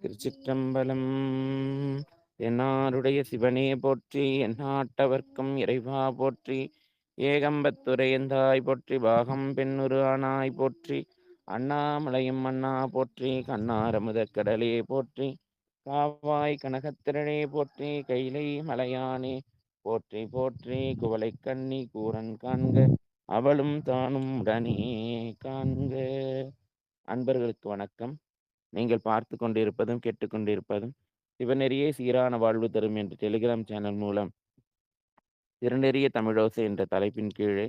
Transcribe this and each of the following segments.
திருச்சிற்றம்பலம். என்னாருடைய சிவனே போற்றி, எந்நாட்டவர்க்கும் இறைவா போற்றி, ஏகம்பத்துரையந்தாய் போற்றி, பாகம் பெண்ணுரு ஆனாய் போற்றி, அண்ணாமலையும் மன்னா போற்றி, கண்ணாரமுதக் கடலே போற்றி, காவாய் கனகத்திரளே போற்றி, கைலை மலையானே போற்றி போற்றி, குவளை கண்ணி கூரன் காண்க, அவளும் தானும் உடனே காண்க. அன்பர்களுக்கு வணக்கம். நீங்கள் பார்த்து கொண்டிருப்பதும் கேட்டுக்கொண்டிருப்பதும் சிவநெறியே சீரான வாழ்வு தரும் என்ற டெலிகிராம் சேனல் மூலம் திருநெறிய தமிழோசை என்ற தலைப்பின் கீழே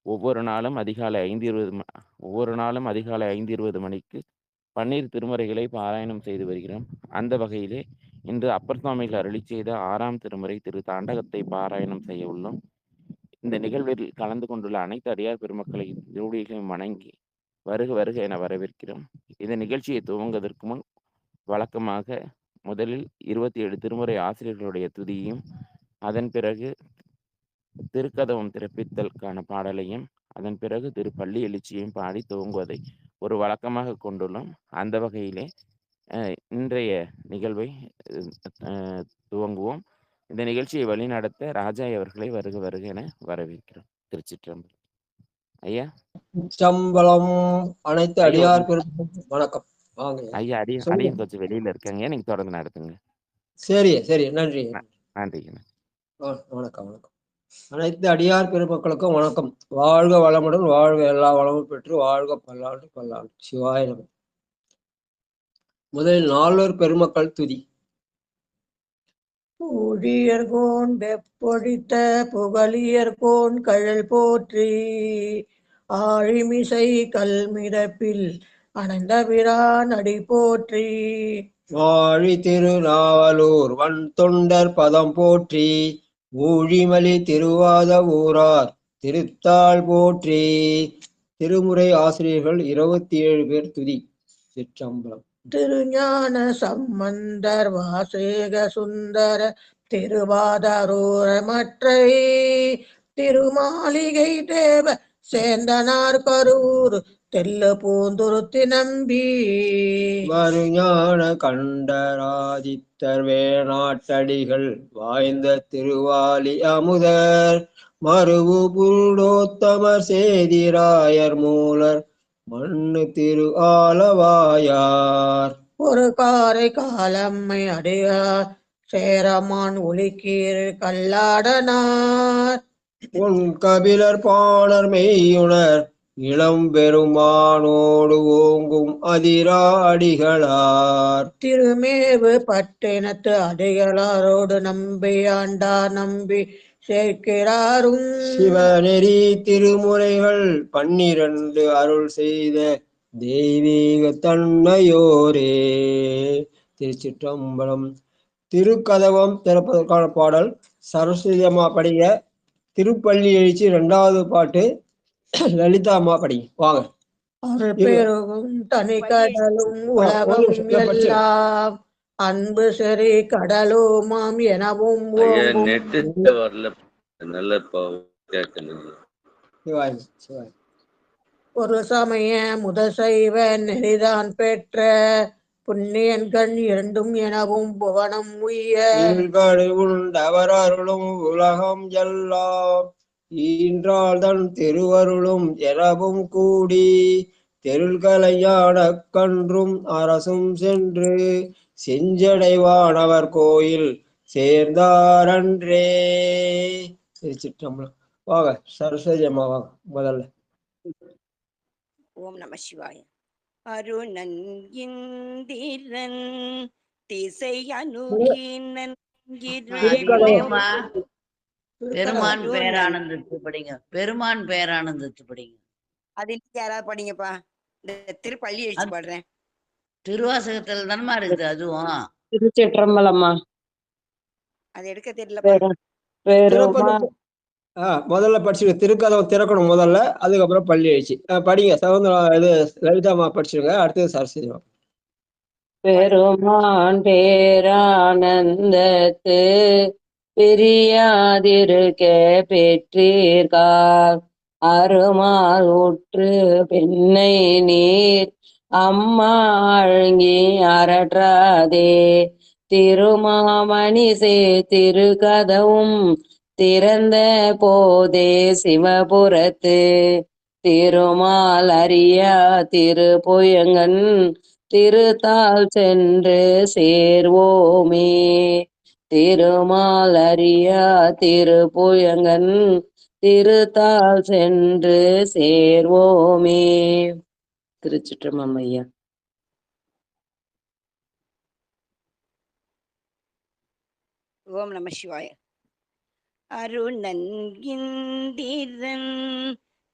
ஒவ்வொரு நாளும் அதிகாலை 5:20 மணிக்கு பன்னீர் திருமுறைகளை பாராயணம் செய்து வருகிறோம். அந்த வகையிலே இன்று அப்பர் சுவாமிகள் அருளி செய்த 6ஆம் திருமுறை திரு தாண்டகத்தை பாராயணம் செய்ய உள்ளோம். இந்த நிகழ்வில் கலந்து கொண்டுள்ள அனைத்து அடியார் பெருமக்களை ஜோடிகளையும் வணங்கி வருக வருக என வரவேற்கிறோம். இந்த நிகழ்ச்சியை துவங்குவதற்கு முன் வழக்கமாக முதலில் 27 திருமுறை ஆசிரியர்களுடைய துதியையும், அதன் பிறகு திருக்கதவம் திறப்பித்தலுக்கான பாடலையும், அதன் பிறகு திரு பள்ளி எழுச்சியையும் பாடி துவங்குவதை ஒரு வழக்கமாக கொண்டுள்ளோம். அந்த வகையிலே இன்றைய நிகழ்வை துவங்குவோம். இந்த நிகழ்ச்சியை வழிநடத்த ராஜாய் அவர்களை வருக வருக என வரவேற்கிறோம். திருச்சிற்றம்பலம். ஐயா சம்பளம் அனைத்து அடியார் வணக்கம். வாங்க ஐயா. அடியும் கொஞ்சம் வெளியில இருக்காங்க, நீங்க தொடர்ந்து நடத்துங்க. சரி சரி, நன்றி நன்றி. வணக்கம் வணக்கம். அனைத்து அடியார் பெருமக்களுக்கும் வணக்கம். வாழ்க வளமுடன், வாழ்க எல்லா வளமும் பெற்று வாழ்க பல்லாண்டு பல்லாண்டு. சிவாய நம. முதலில் 4 பெருமக்கள் துதி. ஊழியர்கோன் வெப்பொழித்த புகழியர்கோன் கழல் போற்றி, ஆழிமிசை கல்மிடப்பில் அணைந்த பிரான் அடி போற்றி, வாழி திருநாவலூர் வன் தொண்டர் பதம் போற்றி, ஊழிமலி திருவாத ஊரார் திருத்தாள் போற்றி. திருமுறை ஆசிரியர்கள் 27 பேர் துதி. சிற்றம்பலம். திருஞான சம்பந்தர் வாசேக சுந்தர திருவாதரூர மற்றை, திருமாளிகை தேவ சேந்தனார் கரூர் தெல்லு பூந்துருத்தி நம்பி, வருஞான கண்டராதித்தர் வேணாட்டடிகள் வாய்ந்த திருவாலி அமுதர், மருவு புருடோத்தமர் சேதிராயர் மூலர் மண்ணு திரு ஆலவாயார், ஒரு காரை காலம்மை அடியார் சேரமான் ஒளிக்கீர் கல்லாடனார், உன் கபிலர் பாணர் மெய்யுணர் இளம் பெருமானோடு ஓங்கும் அதிரா அடிகளார், திருமேவு பட்டினத்து அடிகளாரோடு நம்பி ஆண்டார் நம்பி சேர்க்கிறாரும், சிவநெறி திருமுறைகள் 12 அருள் செய்த தெய்வீக தன்மையோரே. திருச்சிற்றம்பலம். திருக்கதவம் திறப்பதற்கான பாடல் சரஸ்வதி அம்மா படிங்க. திருப்பள்ளி எழுச்சி 2வது பாட்டு லலிதா அம்மா படிங்க. வாங்க. அருள்பெருகும் தனி கடலும் உலகம் எல்லாம் அன்பு சரி கடலுமாம் எனவும் ஒரு சமய முதசைவ நெறிதான் பெற்ற புண்ணியன்கள் 2 எனவும் புவனம் உய்ய, உண்டவர் அருளும் உலகம் எல்லாம் ஈன்றால் தன் திருவருளும் எனவும் கூடி, தெருள்களையான கன்றும் அரசும் சென்று செஞ்சடைவானவர் கோயில் சேர்ந்தாரன்றே. திருச்சிற்றம்பலம். வாங்க சரஸ்வதி அம்மா வாங்க முதல்ல. ஓம் நம சிவாய. அருணன் இந்திரன் திசை அணுகினன் பெருமான் பேரானந்தத்து படிங்க. பெருமான் பேரானந்தத்து படிங்க. அது யாராவது படிங்கப்பா. இந்த திருப்பள்ளி எழுச்சி பாடுறேன். திருவாசகத்துல தானமா இருக்குது அதுவும். திருச்சிற்றம்பலம்மா. அது எடுக்க தெரியலப்பா. முதல்ல படிச்சுங்க. திருக்கதவம் திறக்கணும் முதல்ல, அதுக்கப்புறம் பள்ளி எழுச்சி படிங்க. சவுந்தரா இது லலிதாமா படிச்சுருங்க. அடுத்தது சரஸ்வதி. பெருமான் பேரானந்தத்து பிரியாதிருக்க பெற்றீர்கால் அருமால் உற்று பெண்ணை நீர் அம்மா அழுங்கி அரற்றாதே. திருமாமணி திருக்கதவும் திறந்த போதே சிவபுரத்து திருமால் அறியா திருப்புயங்கன் திருத்தால் சென்று சேர்வோமே. திருமால் அறியா திருப்புயங்கன் திருத்தால் சென்று சேர்வோமே. திருச்சிற்றம்பலம் ஐயா. ஓம் நம சிவாய. அருணன்கிந்திரன்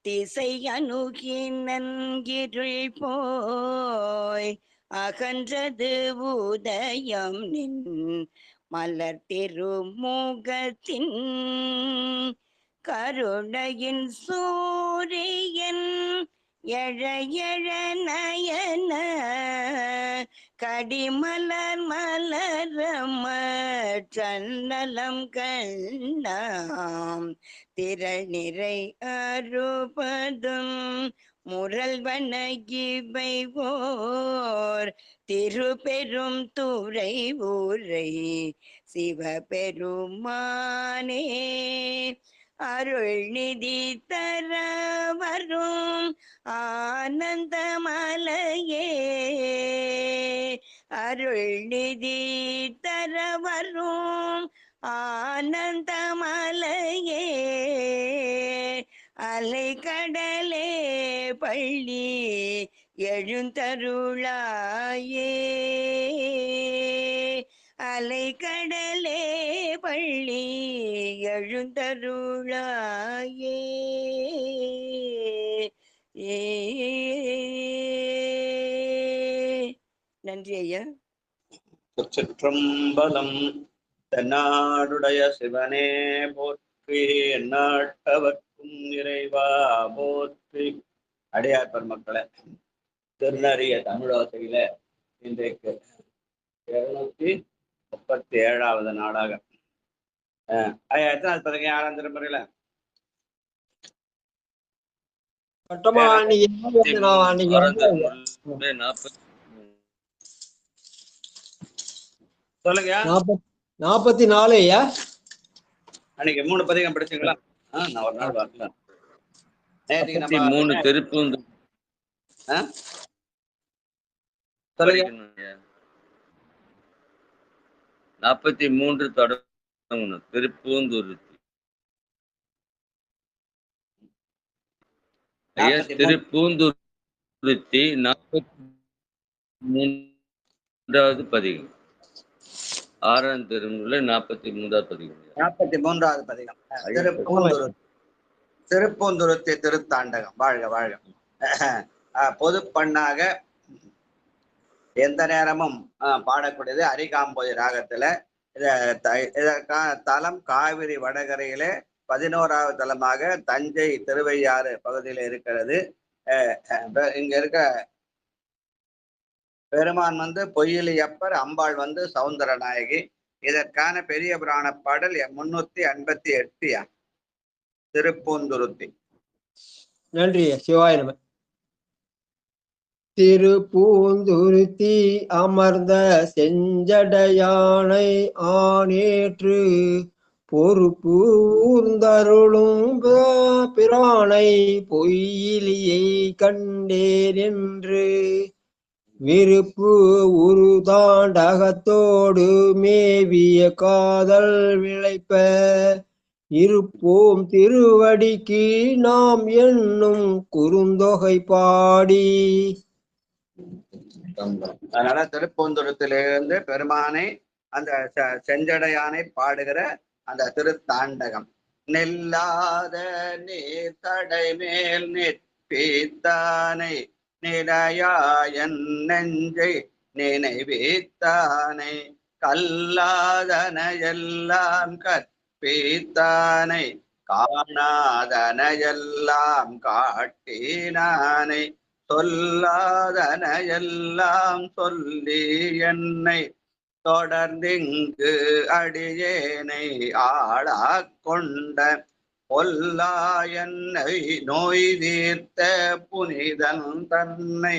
திசை அணுகி நன்கிருள் போய் அகன்றது உதயம் நின் மலர் திருமுகத்தின் கருணையின் சூரியன் எழ எழ நயன கடிமலர் மலரம சன்னலம் கண்ணாம் திரள் நிறை அறுபதும் முரல்வன இவை ஓர் திருப்பெரும் துறை ஊரை சிவபெருமானே. அருள் நிதி தர வரும் ஆனந்தமலையே. அருள் நிதி தர வரும் ஆனந்தமலையே. அலை கடலே பள்ளி எழுந்தருளாயே. அலை கடலே பள்ளி எழுந்தருளாயே. நன்றி ஐயா. திருச்சிற்றம்பலம். தென்னாடுடைய சிவனே போற்றி, எந்நாட்டவர்க்கும் இறைவா போற்றி. அடியார் பெருமக்களே, திருநறிய தமிழோசையில இன்றைக்கு 237வது நாளாக எத்தனாவது பதிங்க 6ஆம் திருமுறையில சொல்லுங்க. 44 ஐயா. அன்னைக்கு 3 பதிகம் படிச்சீங்களா? நான் ஒரு நாள் வரல. நேற்றுக்கு நம்ம 3 திருப்பூந்து சொல்லுங்க. 43 தொடங்கணும். திருப்பூந்துருத்தி ஐயா. திருப்பூந்துருத்தி 43வது பதிகம். 6ஆம் திருமுறையில 43வது பதிகம். 43வது பதிகம் திருப்பூந்துருத்தி திருத்தாண்டகம். வாழ்க வாழ்க. பொது பண்ணாக எந்த நேரமும் பாடக்கூடியது அரிகாம்போதி ராகத்துல. இதற்கான தலம் காவிரி வடகரையிலே 11வது தலமாக தஞ்சை திருவையாறு பகுதியில இருக்கிறது. இங்க இருக்க பெருமான் பொய்யிலியப்பர், அம்பாள் சௌந்தரநாயகி. இதற்கான பெரிய புராண பாடல் 358 திருப்பூந்துருத்தி. நன்றி சிவாய நம. திருப்பூந்துருத்தி அமர்ந்த செஞ்சடையானை ஆனேற்று பொறுப்பு ஊர்ந்தருளும் பிரானை பொய்யிலியை கண்டேன் என்று விருப்பு உருதாண்டகத்தோடு மேவிய காதல் விளைப்ப இருப்போம் திருவடிக்கு நாம் என்னும் குறுந்தொகை பாடி. அதனால திருப்பூந்துரத்திலிருந்து பெருமானை அந்த செஞ்சடையானை பாடுகிற அந்த திருத்தாண்டகம். நெல்லாத நீர் தடை மேல் நிற்பீத்தானை நிலையாயன் நெஞ்சை நினைவீத்தானை கல்லாதன எல்லாம் கற்பீத்தானை காணாதன எல்லாம் காட்டினானை சொல்லாதன எல்லாம் சொல்லி என்னை தொடர்ந்திங்கு அடியேனை ஆளாக் கொண்ட பொல்லா என்னை நோய் தீர்த்த புனிதன் தன்னை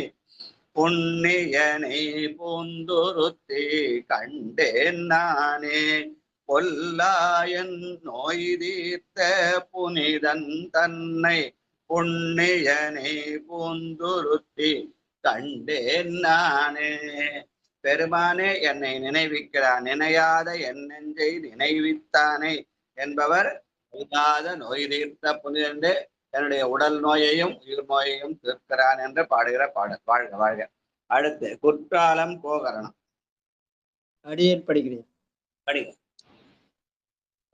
புண்ணியனை பூந்துருத்தி கண்டேன் நானே. பொல்லாயன் நோய் தீர்த்த புனிதன் தன்னை புண்ணியனை பூந்துருத்தி கண்டேன் நானே. பெருமானே என்னை நினைவிக்கிறான், நினையாத என் நெஞ்சை நினைவித்தானே என்பவர் இல்லாத நோய் தீர்த்த புனிதன்று என்னுடைய உடல் நோயையும் உயிர் நோயையும் தீர்க்கிறான் என்று பாடுகிற பாடல். வாழ்க வாழ்க. அடுத்து குற்றாலம் கோகரணம். அடியேன் படிக்கிறேன். படிக.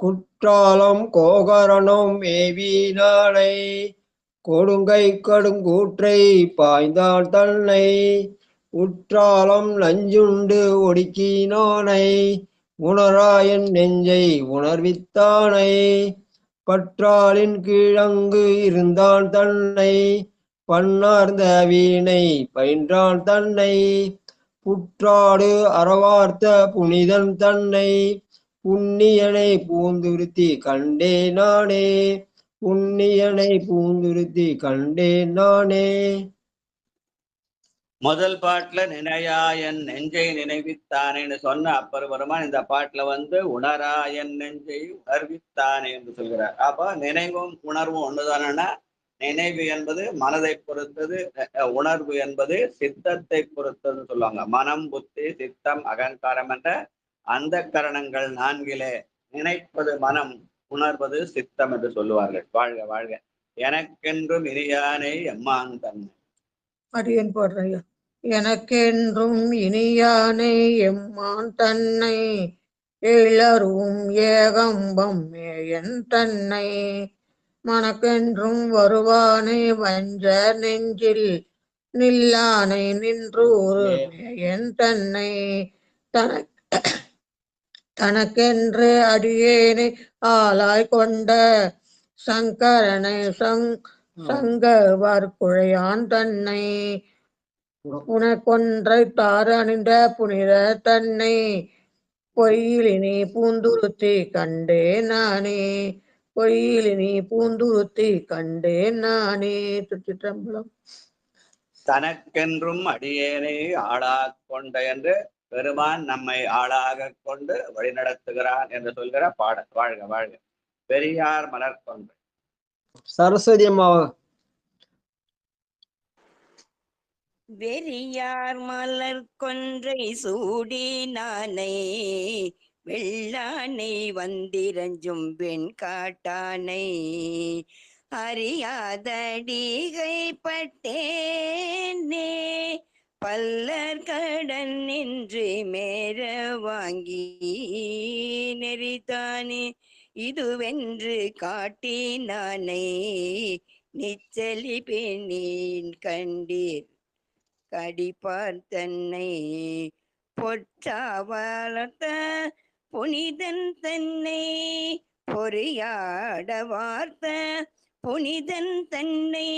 குற்றாலம் கோகரணம் மேவினானை கொடுங்கை கடுங்கூற்றை பாய்ந்தான் தன்னை உற்றாலம் நஞ்சுண்டு ஒடுக்கினானை உணராயன் நெஞ்சை உணர்வித்தானை பற்றாலின் கீழங்கு இருந்தான் தன்னை பன்னார்ந்த வீணை பயின்றான் தன்னை புற்றாடு அறவார்த்த புனிதன் தன்னை புண்ணியனை பூந்துருத்தி கண்டே நானே. புண்ணியனை பூந்துருத்தி கண்டே நானே. முதல் பாட்டுல நினையாயன் நெஞ்சை நினைவித்தானேன்னு சொன்ன அப்பர் பெருமான் இந்த பாட்டுல உணராயன் நெஞ்சை உணர்வித்தானே என்று சொல்கிறார். அப்ப நினைவும் உணர்வும் ஒண்ணுதானா? நினைவு என்பது மனதை பொறுத்தது, உணர்வு என்பது சித்தத்தை பொறுத்தது சொல்லுவாங்க. மனம், புத்தி, சித்தம், அகங்காரம் என்ற அந்த கரணங்கள் நான்கிலே நினைப்பது மனம், உணர்வது சித்தம் என்று சொல்லுவார்கள். வாழ்க வாழ்க. எனக்கென்றும் இனியானை எம்மான் தன்னை. அடியன் போடுறையா. எனக்கென்றும் இனியானை எம்மான் தன்னை எழரும் ஏகம்பம் மேயன் தன்னை மனக்கென்றும் வருவானை வஞ்ச நெஞ்சில் நில்லானை நின்றூர் மேயன் தன்னை தனக்கென்று அடியேனை ஆளாய் கொண்ட சங்கரனை சங்கவர் குழையான் தன்னை உனக்கொன்றை தாறு அணிந்த புனித தன்னை பொய்யிலினி பூந்துருத்தி கண்டே நானே. பொய்யிலினி பூந்துருத்தி கண்டே நானே. திருச்சிற்றம்பலம். தனக்கென்றும் அடியேனை ஆளாக கொண்ட என்று பெருமான் நம்மை ஆளாக கொண்டு வழிநடத்துகிறான் என்று சொல்கிற பாடல். வாழ்க வாழ்க. பெரியார் மலர் கொன்றை. சரஸ்வதி அம்மாவா. வெறியார் மலர் கொன்றை சூடி நானை வெள்ளானை வந்திரஞ்சும் பெண் காட்டானை அறியாதடிகை பட்டேனே பல்லர் கடன் நின்று மேற வாங்கி நெறித்தானே இதுவென்று காட்டினானை நிச்சலி பெண்ணின் கண்டீர் கடிப்பார் தன்னை பொற்றா வளர்த்த புனிதன் தன்னை பொறியாட வார்த்த புனிதன் தன்னை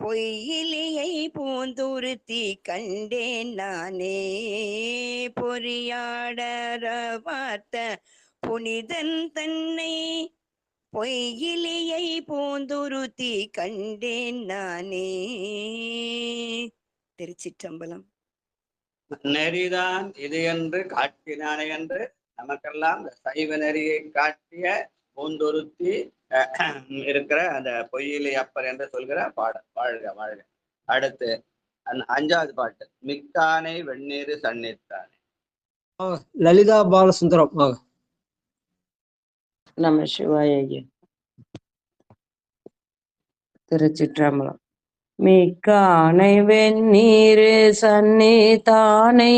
பொய்யிலியை பூந்துருத்தி கண்டேன் நானே பொறியாட வார்த்த புனிதன் தன்னை பொய்யிலியை பூந்துருத்தி கண்டேன் நானே. திருச்சிற்றம்பலம். நெறிதான் இது என்று காட்டினானே என்று நமக்கெல்லாம் இந்த சைவ நெறியை காட்டிய பூந்துருத்தி இருக்கிற அந்த பொய்யிலை அப்பர் என்று சொல்கிற பாடல். வாழ்க வாழ்க. அடுத்து அஞ்சாவது பாட்டு மிக்கானை வெந்நீர் சன்னித்தானே. லலிதா பாலசுந்தரம். நம சிவாய ஐயா. திருச்சிற்றம்பலம். மிக்கானை வெந்நீர் சன்னிதானை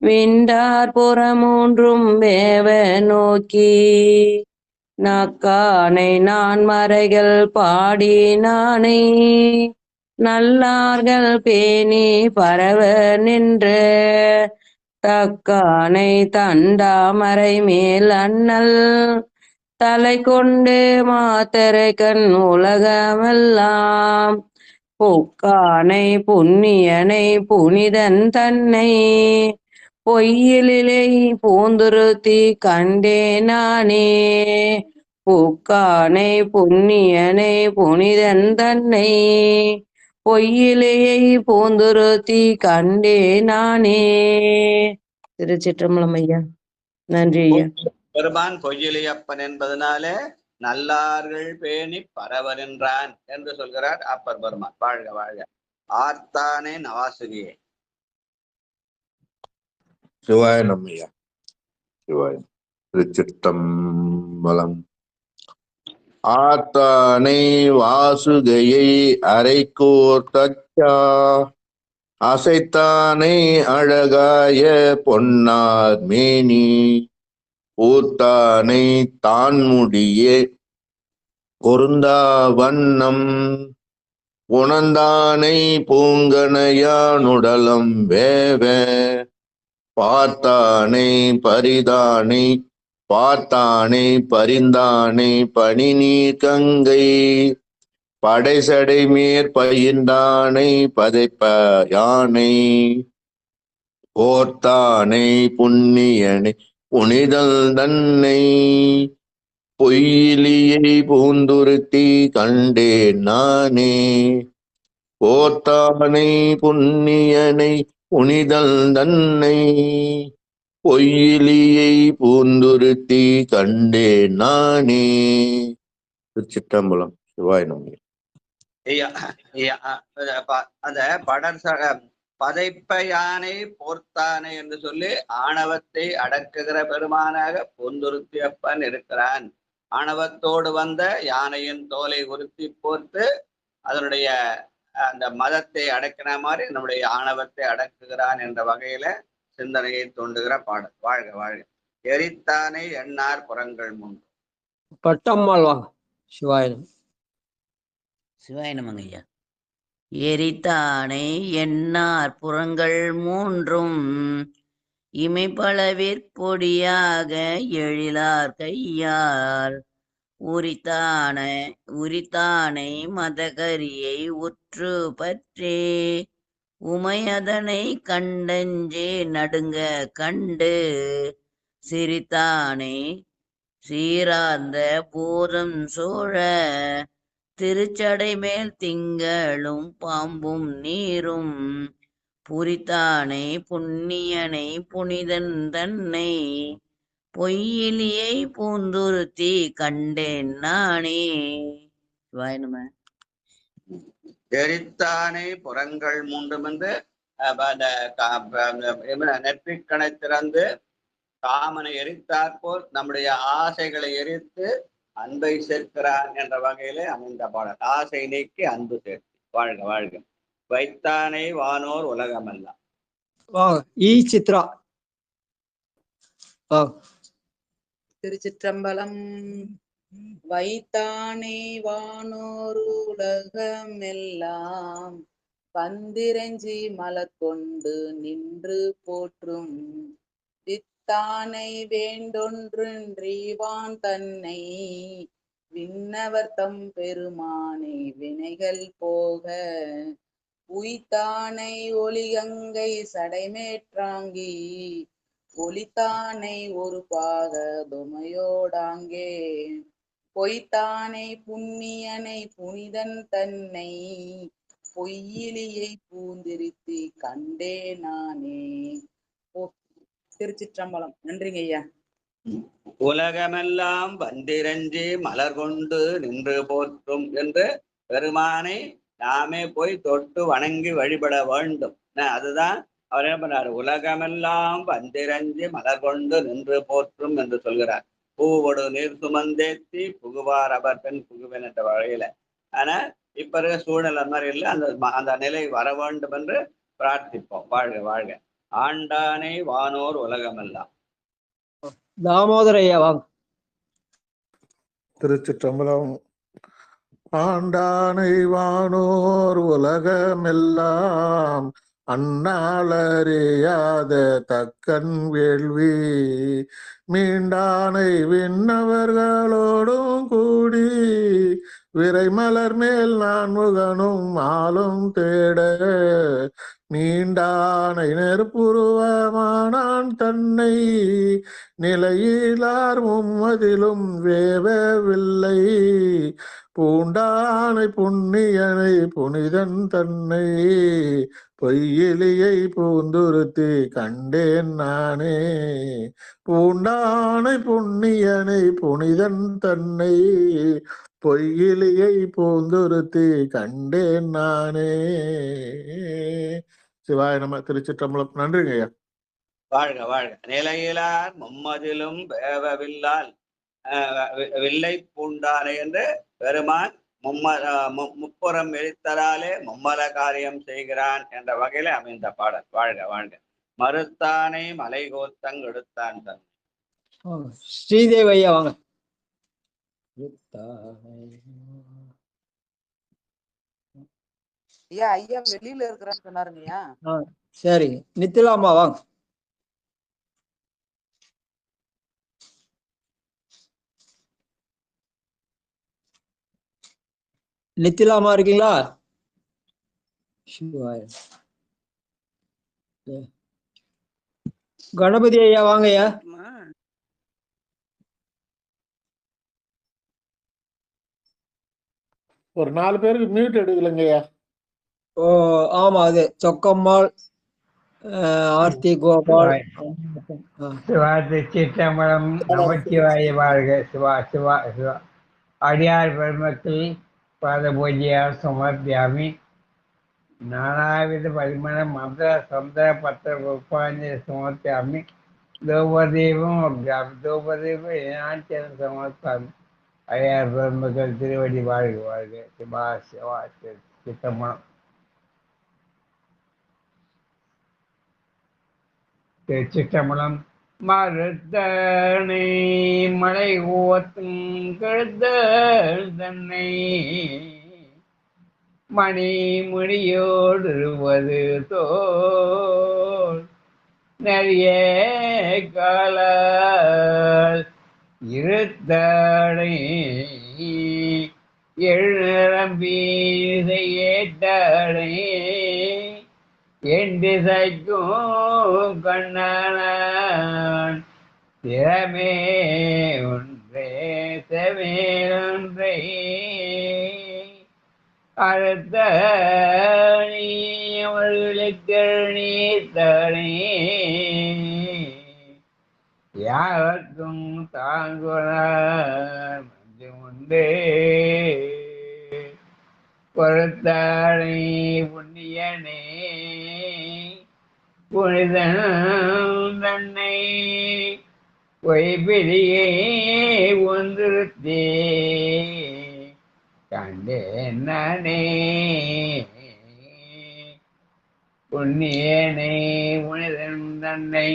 விண்டார் புறமூன்றும் வேவ நோக்கி நக்கானை நான் மறைகள் பாடினானை நல்லார்கள் பேணி பரவ நின்ற தக்கானை தண்டாமரை மேல் அண்ணல் தலை கொண்டு மாத்தரை கண் உலகமெல்லாம் பொக்கானை புண்ணியனை புனிதன் தன்னை பொய்யிலே பூந்துருத்தி கண்டே நானே பொக்கானை புண்ணியனை புனிதன் தன்னை பொய்யிலேயை பூந்துருத்தி கண்டே நானே. திருச்சிற்றம்பலம் ஐயா. நன்றி ஐயா. பெருமான் பொய்யிலியப்பன் என்பதனாலே நல்லார்கள் பேணி பரவரின்றான் என்று சொல்கிறார் அப்பர் பெருமான். வாழ்க வாழ்க. ஆர்த்தானே நவாசுகியே. சிவாய நம்மையா. சிவாய. திருச்சிற்றம்பலம். ஆத்தானை வாசுகையை அரைக்கோர் தச்சா அசைத்தானை அழகாய பொன்னார் மேனி பூத்தானை தான்முடியே பொருந்தா வண்ணம் உணர்ந்தானை பூங்கனையானுடலம் வேவ பார்த்தானை பரிதானை பார்த்தானை பரிந்தானை பனி நீர் கங்கை படைசடை மேற்பயின்றானை பதைப்ப யானை போர்த்தானை புண்ணியனை புனிதல் தன்னை பொய்யிலியை பூந்துருத்தி கண்டேன் நானே. போர்த்தானை புண்ணியனை புனிதல் தன்னை பொய்யிலியை பூந்துருத்தி கண்டேன் நானே. திருச்சிற்றம்பலம். சிவாய் நம்பி. அந்த பதைப்ப யானை போர்த்தானை என்று சொல்லி ஆணவத்தை அடக்குகிற பெருமானாக பூந்துருத்தியப்பன் இருக்கிறான். ஆணவத்தோடு வந்த யானையின் தோலை உறுத்தி போர்த்து அதனுடைய அந்த மதத்தை அடக்கின மாதிரி நம்முடைய ஆணவத்தை அடக்குகிறான் என்ற வகையில சிந்தனையை தோண்டுகிற பாடல். வாழ்க வாழ்க. எரித்தானை எண்ணார் புறங்கள் முன். பட்டம்மாள் வாங்க. சிவாயனம். சிவாயனமங்க ஐயா. எரித்தானை எண்ணார் புறங்கள் மூன்றும் இமைப்பளவிற்பொடியாக எழிலார் கையால் உரித்தானை மதகரியை உற்று பற்றே உமையதனை கண்டஞ்சே நடுங்க கண்டு சிரித்தானை சீரார்ந்த பூதம் சோழ திருச்சடை மேல் திங்களும் பாம்பும் நீரும் புரித்தானை புண்ணியனை புனிதன் தன்னை பொய்யிலியை பூந்துருத்தி கண்டேன் நானே. வாயனம. எரித்தானை புறங்கள் மூன்றும் என்று நெற்றிக்கணை திறந்து காமனை எரித்தாற்போல் நம்முடைய ஆசைகளை எரித்து அன்பை சேர்க்கிறான் என்ற வகையிலே அமைந்த பாடல். ஆசை நீக்கி அன்பு சேர்த்து. வாழ்க வாழ்க. வைத்தானை வானோர் உலகமெல்லாம். சித்ரா. திருச்சிற்றம்பலம். வைத்தானை வானோர் உலகமெல்லாம் பந்திரஞ்சி மலர் கொண்டு நின்று போற்றும் வித்தானை வேண்டொன்றின்றிவான் தன்னை விண்ணவர் தம் பெருமானை வினைகள் போக உய்த்தானை ஒளிகங்கை சடைமேற்றாங்கி ஒளித்தானை ஒரு பாக துமையோடாங்கே பொய்த்தானை புண்ணியனை புனிதன் தன்னை பொய்யிலியை பூந்திருத்தி கண்டே நானே. திருச்சிற்றம்பலம். நன்றிங்க ஐயா. உலகமெல்லாம் வந்திரஞ்சி மலர் கொண்டு நின்று போற்றும் என்று பெருமானை நாமே போய் தொட்டு வணங்கி வழிபட வேண்டும். அதுதான் அவர் என்ன பண்ணார்? உலகமெல்லாம் வந்திரஞ்சி மலர் கொண்டு நின்று போற்றும் என்று சொல்கிறார். பூவொடு நீர் சுமந்தேத்தி புகுவார் அவர் பெண் புகுவேன் என்ற வகையில. ஆனா இப்ப இருக்க சூழ்நிலை மாதிரி இல்லை. அந்த நிலை வர வேண்டும் என்று பிரார்த்திப்போம். வாழ்க வாழ்க. ஆண்டானை வானோர் உலகமெல்லாம். தாமோதரையா வாங்க. திருச்சிற்றம்பலம். ஆண்டானை வானோர் உலகமெல்லாம் அண்ணாளறியாத தக்கன் வேள்வி மீண்டானை விண்ணவர்களோடும் கூடி விரைமலர் மேல் நான் முகனும் ஆளும் தேட நீண்டானை நெருப்புருவமானான் தன்னை நிலையிலார் மும்மதிலும் வேவவில்லை பூண்டானை புண்ணியனை புனிதன் தன்னை பொய்யிலியை பூந்துருத்தி கண்டேன் நானே. பூண்டானை புண்ணியனை புனிதன் தன்னை பொய்யிலியை பூந்துருத்தி கண்டேன் நானே. சிவாய நம. திருச்சிற்றம்பலம். நன்றிங்க ஐயா. வாழ்க வாழ்க. நிலையிலார் மும்மதிலும் வேவவில்லால் வில்லை பூண்டானை என்று பெருமான் முப்புறம் எரித்தலாலே மும்மல காரியம் செய்கிறான் என்ற வகையில அமைந்த பாடல். வாழ்க வாழ்க. மறுத்தானை மலை கோத்தங்கெடுத்தான் தன். ஸ்ரீதேவி ஐயா வாங்க. ஐயா ஐயா வெளியில இருக்கிறான்னு சொன்னாருங்கய்யா. சரி, நித்திலாமா வாங்க. நித்திலாமா இருக்கீங்களா? கணபதி ஐயா வாங்க ஐயா. ஒரு 4 பேருக்கு மியூட் எடுக்கலங்க ஐயா. ஓ ஆமா, அது சொக்கம்மாள், ஆர்த்தி கோபால். சிற்றம்பலம். நமச்சிவாய வாழ்க. சிவா சிவா சிவா. அடியார் பெருமக்கள் பாத பூஜையால் சமர்ப்பியாமி. நானாவித பரிமள மந்திர சந்திர பத்திர உபாஞ்ச சமர்ப்பியாமி. தோபதீபம் சமர்ப்பாமி. அடியார் பெருமக்கள் திருவடி வாழ்க வாழ்க. சிவா சிவா சித்தம்பலம். திருச்சிற்றம்பலம். மறுத்தனை மலை ஓத்தும் கழுத்த தன்னை மணி முடியோடுவது தோல் நிறைய கால இருத்தடை எழுநரம்பி ஏற்றடை என்று சைக்கும் கண்ணான் திறமே ஒன்றே செவேலொன்றே அடுத்த நீத்தனே யாருக்கும் தாங்குவார் உண்டே பொறுத்தானை புண்ணியனே புனிதன் தன்னை பொய்பிரியே ஒன்றுத்தே கண்டேன் நானே. புண்ணியனே புனிதன் தன்னை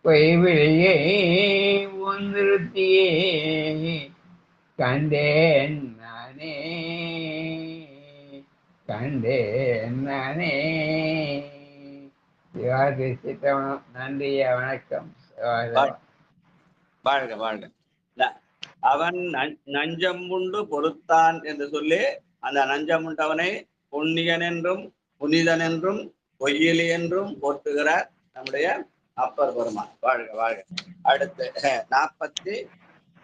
பொய்பிரியே ஒன்றுத்தியே கண்டேன் நானே கண்டேன் நானே. சிவா. நன்றியா, வணக்கம். வாழ்க வாழ்க. அவன் நஞ்சம் உண்டு பொறுத்தான் என்று சொல்லி அந்த நஞ்சம் உண்டவனை புண்ணியன் என்றும் புனிதன் என்றும் பொய்யிலி என்றும் போற்றுகிறார் நம்முடைய அப்பர் பெருமான். வாழ்க வாழ்க. அடுத்து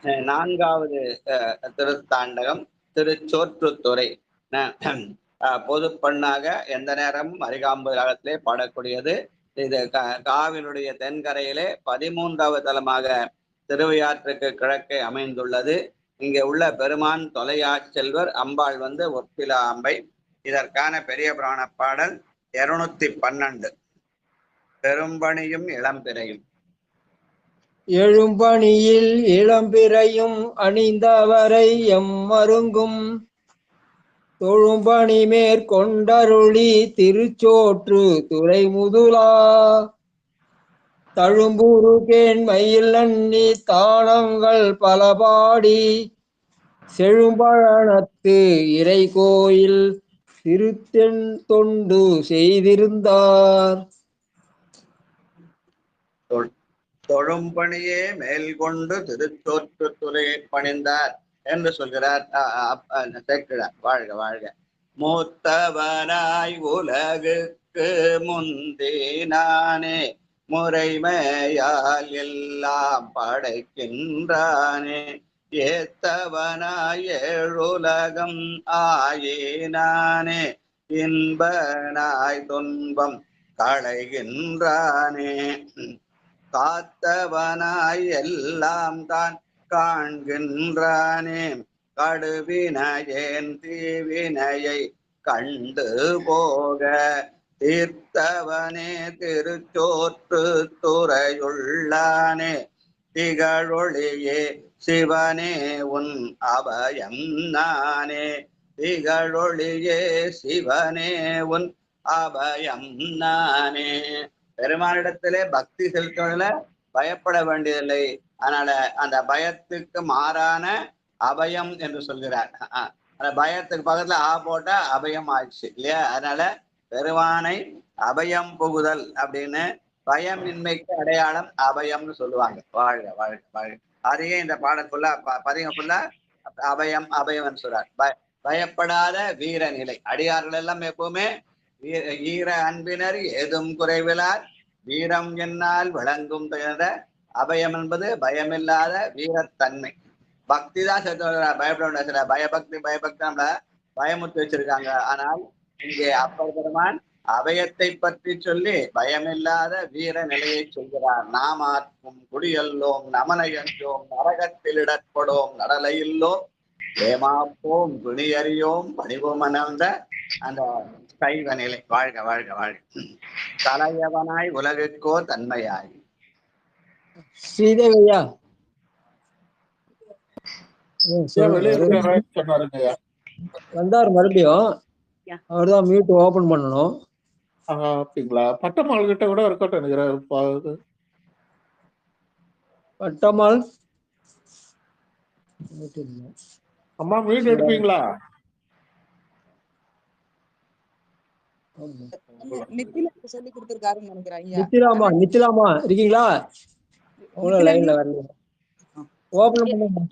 44வது திருத்தாண்டகம் திருச்சோற்றுத்துறை. பொது பண்ணாக எந்த நேரமும் அரிகாம்பு ராகத்திலே பாடக்கூடியது. இது காவினுடைய தென்கரையிலே 13வது தலமாக திருவையாற்றுக்கு கிழக்கே அமைந்துள்ளது. இங்கே உள்ள பெருமான் தொலையா செல்வர், அம்பாள் ஒப்பிலா அம்பை. இதற்கான பெரிய புராண பாடல் 212. பெரும்பணியும் இளம்பிறையும். எழும்பணியில் இளம்பிறையும் அணிந்தவரை எம்மருங்கும் தொழும்பணி மேற்கொண்டருளி திருச்சோற்று துறை முதலா தழும்பூரு கேண் மயில் நன்னி தானங்கள் பலபாடி செழும்பழனத்து இறை கோயில் திருத்தென் தொண்டு செய்திருந்தார். தொழும்பணியே மேல் கொண்டு திருச்சோற்று துறையை பணிந்தார் என்று சொல்கிறார் சேக்கிழார். வாழ்க வாழ்க. மூத்தவனாய் உலகுக்கு முந்தினானே முறைமையால் எல்லாம் படைக்கின்றானே ஏத்தவனாய் ஏழுலகம் ஆயினானே இன்பனாய் துன்பம் களைகின்றானே காத்தவனாய் எல்லாம் தான் காண்கின்றானே கடுவினையேன் தீவினையை கண்டு போக தீர்த்தவனே திருச்சோற்று துறையுள்ளானே திகழொளியே சிவனே உன் அபயம் நானே திகழொளியே சிவனே உன் அபயம் நானே. பெருமானிடத்திலே பக்தி செலுத்துவதில் பயப்பட வேண்டியதில்லை. அதனால அந்த பயத்துக்கு மாறான அபயம் என்று சொல்கிறார். அந்த பயத்துக்கு பக்கத்துல போட்டா அபயம் ஆயிடுச்சு இல்லையா? அதனால பெருமானை அபயம் புகுதல் அப்படின்னு பயமின்மைக்கு அடையாளம் அபயம்னு சொல்லுவாங்க. வாழ்க வாழ்க வாழ்க. அதையே இந்த பாடல் ஃபுல்லா பதிகம் ஃபுல்லா அபயம் அபயம் சொல்றார். பயப்படாத வீர நிலை. அடியார்கள் எல்லாம் எப்பவுமே ஈர அன்பினர் ஏதும் குறைவிலார் வீரம் என்னால் விளங்கும் என்ற அபயம் என்பது பயமில்லாத வீரத்தன்மை. பக்தி தான் பயப்பட வேண்டிய பயபக்தி நம்மள பயமுத்து வச்சிருக்காங்க. ஆனால் இங்கே அப்பர் பெருமான் அபயத்தை பற்றி சொல்லி பயமில்லாத வீர நிலையை சொல்கிறார். நாமாற்றும் குடியல்லோம் நமனையன்றோம் நரகத்தில் இடப்படோம் நடலையில்லோம் ஏமாப்போம் துணியறியோம் பணிவோமனந்த அந்த சைவ நிலை. வாழ்க வாழ்க வாழ்க. தலையவனாய் உலகிற்கோ தன்மையாய். ஸ்ரீதேவியா வந்தாரு மறுபடியும். அவர்தான் மியூட் ஓபன் பண்ணணும். அப்படிங்களா? பட்டம்மாள் கிட்ட கூட இருக்கட்டும் நினைக்கிறேன். பட்டம்மாள் அம்மா மியூட் எடுப்பீங்களா? சொல்லி கொடுத்திருக்காருன்னு நினைக்கிறேன். நித்திலாமா இருக்கீங்களா? லைன்ல வரல. ஓபன் பண்ணுங்க,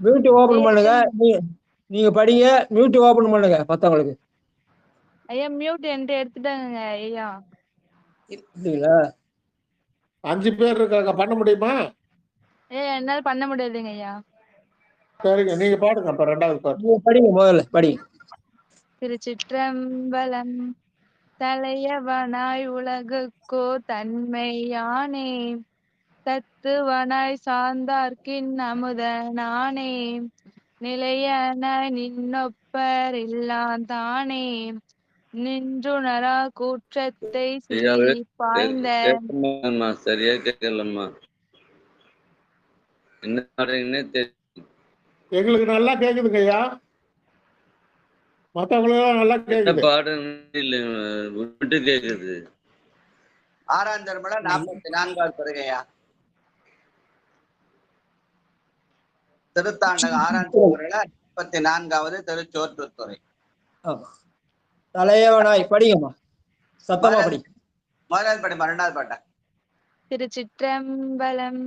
மியூட் ஓபன் பண்ணுங்க. நீங்க படிங்க, மியூட் ஓபன் பண்ணுங்க மத்தவங்களுக்கு. ஐயா மியூட் என்கிட்ட எடுத்துட்டாங்க ஐயா. இல்லீங்களா? 5 பேர் இருக்காங்க, பண்ண முடியுமா? என்னால பண்ண முடியாதுங்க ஐயா. சரிங்க, நீங்க பாடுங்க. அப்ப 2வது பாட்டு படிங்க, முதல்ல படிங்க. திருச்சிற்றம்பலம். தலையவனாய் உலகுக்கோ தன்மையானே தத்துவனாய் சார்ந்தார்க்கின் அமுதனானே நிலையன நின்னொப்பர் இல்லாதானே நின்றுணரா கூற்றத்தை சீறி பாய்ந்த. சரியா கேட்கலம்மா, என்ன பாடுறீங்கன்னே தெரியும். எங்களுக்கு நல்லா கேக்குதுங்க ஐயா, மத்தவங்களுக்கு நல்லா கேக்குது. விட்டு கேக்குது. 6ஆம் திருமலை 44வது பிறகையா திருத்தாண்டக 6ஆம் திருமுறையில 44வது திருச்சோற்றுத்துறை. தலையவனாய் படிங்கம்மா, சத்தமா படி. முதலாவது படி, 2வது பாட்டா. திருச்சிற்றம்பலம்.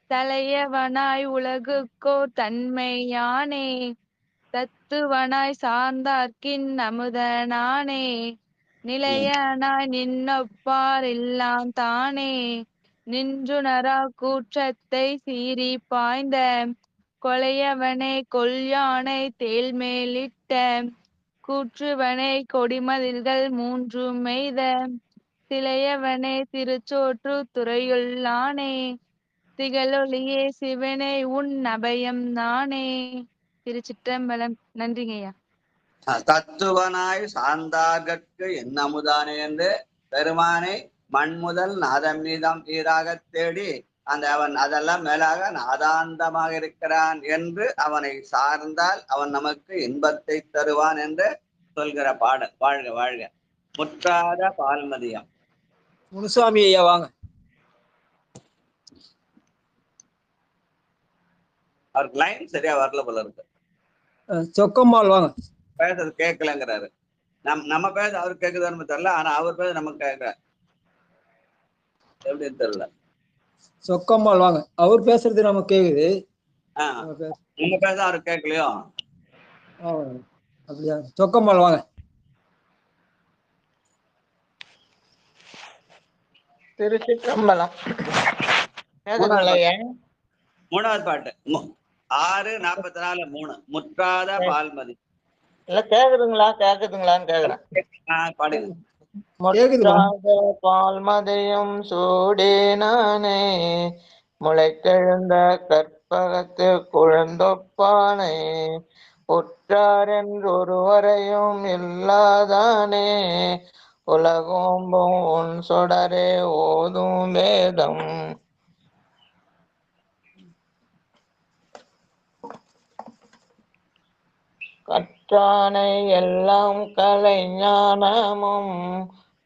தலையவனாய் உலகுக்கோ தன்மையானே தத்துவனாய் சார்ந்தார்க்கின் அமுதனானே நிலையனாய் நின்னொப்பார் எல்லாம் தானே நின்றுணரா கூற்றத்தை சீறி பாய்ந்த கொலையவனை கொல்யானை தேல்மேலிட்ட கூற்றுவனை கொடிமதில்கள் 3 மெய்த சிலையவனே திருச்சோற்று துறையுள்ளானே திகழொளியே சிவனே உன் அபயம் நானே. திருச்சிற்றம்பலம். நன்றிங்கய்யா. தத்துவனாய் சார்ந்தார்கட்கு என்ன அமுதானே என்று பெருமானை மண்முதல் நாதம் மீதம் ஈராக தேடி அவன் அதெல்லாம் மேலாக நாதாந்தமாக இருக்கிறான் என்று அவனை சார்ந்தால் அவன் நமக்கு இன்பத்தை தருவான் என்று சொல்கிற பாடல். வாழ்க வாழ்க. முற்றாத பால்மதியம். முனுசாமி ஐயா வாங்க. அவருக்கு லைன் சரியா வரல போல இருக்கு. சொக்கம்மாள் வாங்க. பேசுறது கேட்கலங்கிறாரு. நம்ம பேச அவருக்கு கேட்குதான்னு தெரியல, ஆனா அவர் பேச நமக்கு கேட்க எப்படின்னு தெரியல. சொக்கம்மாள் வாங்க. அவர் பேசுறது நமக்கு கேக்குது, நம்ம பேச அவருக்கு கேட்கலையோ? அப்படியா? சொக்கம்மாள் வாங்க. திருச்சிற்றம்பலம். 3வது பாட்டு. 6:44 3 முற்றாத பால்மதி. இல்ல கேக்குதுங்களான்னு கேக்குறேன். பாடுங்க. முற்றாத பால்மதியும் சூடே நானே, முளைத்தெழுந்த கற்பகத்து குழந்தொப்பானே, உற்றாரென்றொருவரையும் இல்லாதானே, உலகோம்பும் உன் சொடரே ஓதும் வேதம். கற்றானை எல்லாம் கலை ஞானமும்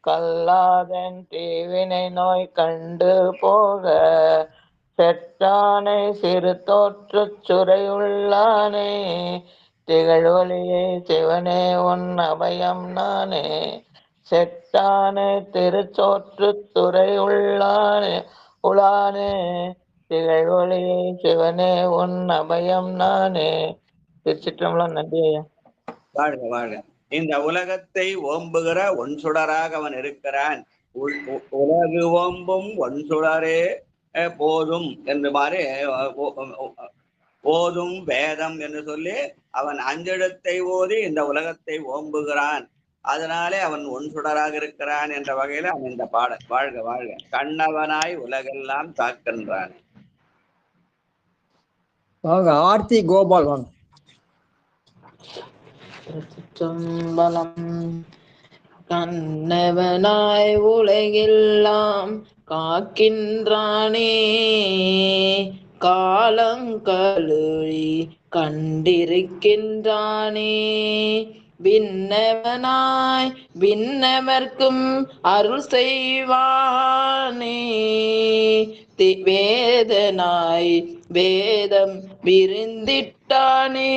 கல்லாதன் தீவினை நோய் கண்டு போக, செற்றானை சிறு தோற்று சுரையுள்ளானே, திகழ்வொளியே சிவனே உன் அபயம் நானே, செற்றானை திருச்சோற்று துறை உள்ளானே உளானே, திகழ்வொளியே சிவனே உன் அபயம் நானே. திருச்சிற்றம்பலம். நன்றி ஐயா. வாழ்க வாழ்க. இந்த உலகத்தை ஓம்புகிற ஒன் சுடராக அவன் இருக்கிறான். உலகு ஓம்பும் ஒன் சுடரே போதும் என்று மாதிரி ஓதும் வேதம் என்று சொல்லி அவன் அஞ்செழுத்தை ஓதி இந்த உலகத்தை ஓம்புகிறான். அதனாலே அவன் ஒன் சுடராக இருக்கிறான் என்ற வகையில அவன் இந்த பாடல். வாழ்க வாழ்க. கண்ணவனாய் உலகெல்லாம் காக்கின்றான். வாங்க ஆர்த்தி கோபால் வாங்க. கண்ணவனாய் உலகெல்லாம் காக்கின்றானே, காலங்கழுவி கண்டிருக்கின்றானே, விண்ணவனாய் விண்ணவர்க்கும் அருள் செய்வானே, வேதனாய் வேதம் விரிந்திட்டானே,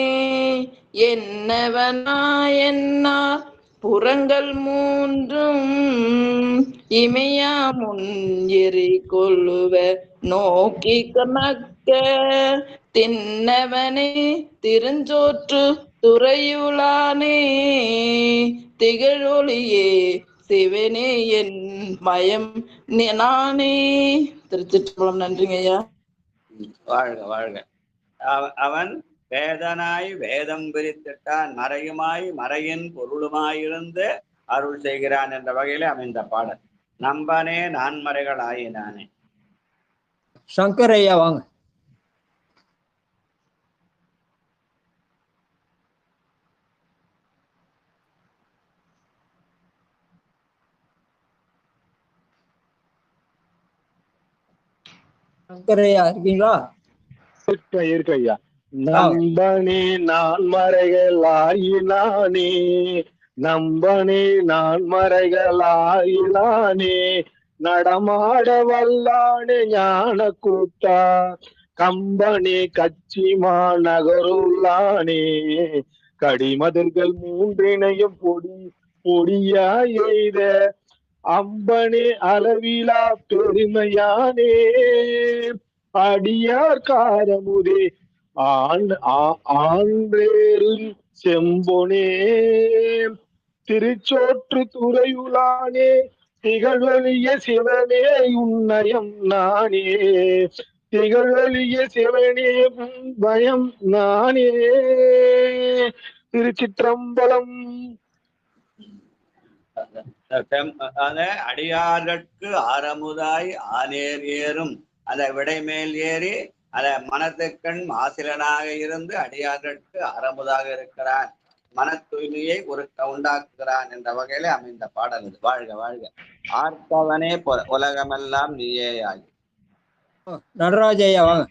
என்னவனாய் என்னா புறங்கள் மூன்றும் இமையா முன் எரி கொள்ளுவ நோக்கி கணக்க, திண்ணவனே திருஞ்சோற்று துறையுளானே, திகழொளியே சிவனே என் மயம் நானே. திருச்சிற்றம்பலம். நன்றிங்க ஐயா. வாழ்க வாழ்க. அவன் வேதனாய் வேதம் பிரித்திட்டான், மறையுமாய் மறையின் பொருளுமாயிருந்து அருள் செய்கிறான் என்ற வகையில அமைந்த பாடல். நம்பனே நான்மறைகள் ஆயினானே. சங்கர் ஐயா வாங்க. சங்கர் ஐயா இருக்கீங்களா? இருக்கு ஐயா. நம்பனே நான் மறைகள் ஆயினானே, நம்பனே நான் மறைகள் ஆயினானே, நடமாட வல்லானே ஞான கூத்தா, கம்பனே கச்சிமா நகருள்ளானே, கடிமதில்கள் மூன்றினையும் பொடியாய் எய்த அம்பனே அளவிலா பெருமையானே, அடியார் காரமுதே ஆன்றேரில் செம்பொனே, திருச்சோற்று துறையுளானே, திகழ்வலிய சிவனே உன்னயம் நானே, திகழ்வலிய சிவனே பயம் நானே. திருச்சிற்றம்பலம். அடியார்கட்கு ஆரமுதாய் ஆனேர் ஏறும் அந்த விடைமேல் ஏறி அந்த மனத்துக்கண் மாசிலனாக இருந்து அடியார்கட்கு ஆரமுதாக இருக்கிறான், மன தூய்மையை உண்டாக்குகிறான் என்ற வகையில அமைந்த பாடல் இது. வாழ்க வாழ்க. ஆர்த்தவனே உலகமெல்லாம் நீயே ஆகி. நடராஜ ஐயா வாங்க.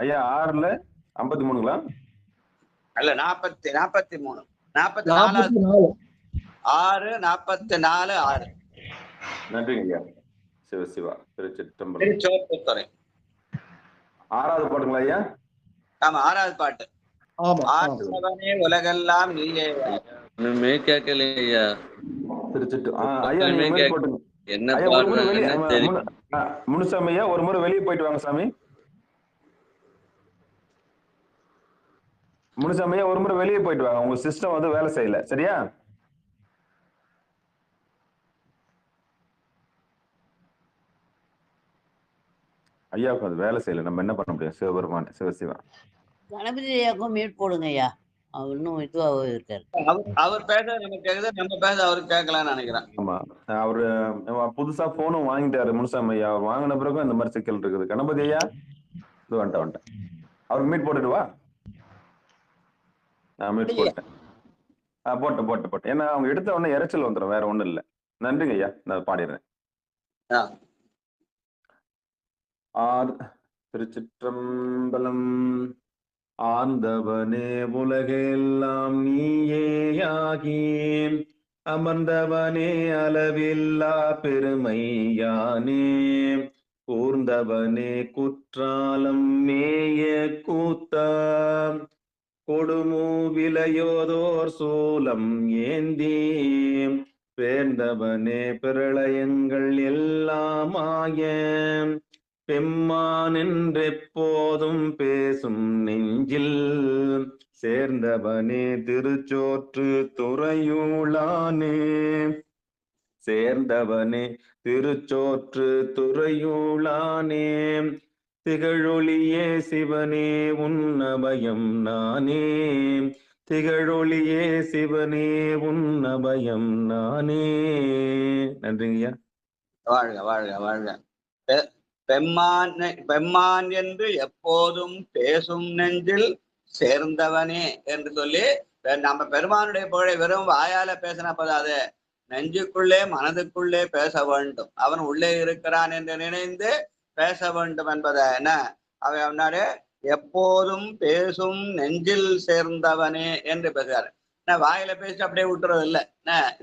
ஐயா 6ல 53ங்களா? அல்ல 43 44 6. நன்றிங்க ஐயா. சிவசிவா. திருச்சிற்றம்பலம். திருச்சோற்றுத்துறை 6வது பாட்டுங்களா ஐயா? ஆமா 6வது பாட்டு. ஆர்த்தவனே உலகெல்லாம் நீயே. ஒண்ணுமே கேட்கலைங்க ஐயா. என்ன முனுசாமி ஐயா ஒரு முறை வெளியே போயிட்டு வாங்க சாமி. முனுசாமி ஐயா ஒரு முறை வெளியே போயிட்டு வாங்க, உங்க சிஸ்டம் வந்து வேலை செய்யல. சரியா? ஐயாவுக்கு அது வேலை செய்யல, நம்ம என்ன பண்ண முடியும்? சிவபெருமான் சிவசிவா. கணபதி ஐயாவுக்கும் மியூட் போடுங்க ஐயா, அவர் இன்னும் இதுவாக இருக்காரு. அவர் பேச நமக்கு கேக்குது, நம்ம பேச அவருக்கு கேட்கலாம்னு நினைக்கிறேன். ஆமா, அவரு புதுசா போனும் வாங்கிட்டாரு முனுசாமி ஐயா. அவர் வாங்கின பிறகும் இந்த மாதிரி சிக்கல் இருக்குது. கணபதி ஐயா இது வந்துட்டேன், அவருக்கு மீட் போட்டுடுவா. மீட் போட்டேன், போட்டேன். ஏன்னா அவங்க எடுத்த உடனே இறைச்சல் வந்துடும், வேற ஒண்ணும் இல்லை. நன்றிங்க ஐயா, நான் பாடிடுறேன். திருச்சிற்றம்பலம். ஆர்ந்தவனே உலகெல்லாம் நீயேயாகி அமர்ந்தவனே அளவில்லா பெருமையானே கூர்ந்தவனே குற்றாலம் மேய கூத்தா கொடுமூ விலையோதோர் சூலம் ஏந்தி பேர்ந்தவனே பிரளயங்கள் எல்லாமாய பெம்மான் என்றெப்போதும் பேசும் நெஞ்சில் சேர்ந்தவனே திருச்சோற்று துறையூளானே சேர்ந்தவனே திருச்சோற்று துறையூளானே திகழொளியே சிவனே உன்னபயம் நானே திகழொளியே சிவனே உன்னபயம் நானே. நன்றிங்கய்யா. வாழ்க வாழ்க வாழ்க. பெம்மான் என்று எப்போதும் பேசும் நெஞ்சில் சேர்ந்தவனே என்று சொல்லி நம்ம பெருமானுடைய புகழை வெறும் வாயால பேசினா போதாது, நெஞ்சுக்குள்ளே மனதுக்குள்ளே பேச வேண்டும். அவன் உள்ளே இருக்கிறான் என்று நினைந்து பேச வேண்டும் என்பதை என்ன அவனாரு எப்போதும் பேசும் நெஞ்சில் சேர்ந்தவனே என்று பேசுறாரு. வாயில பேசி அப்படியே விட்டுறது இல்லை,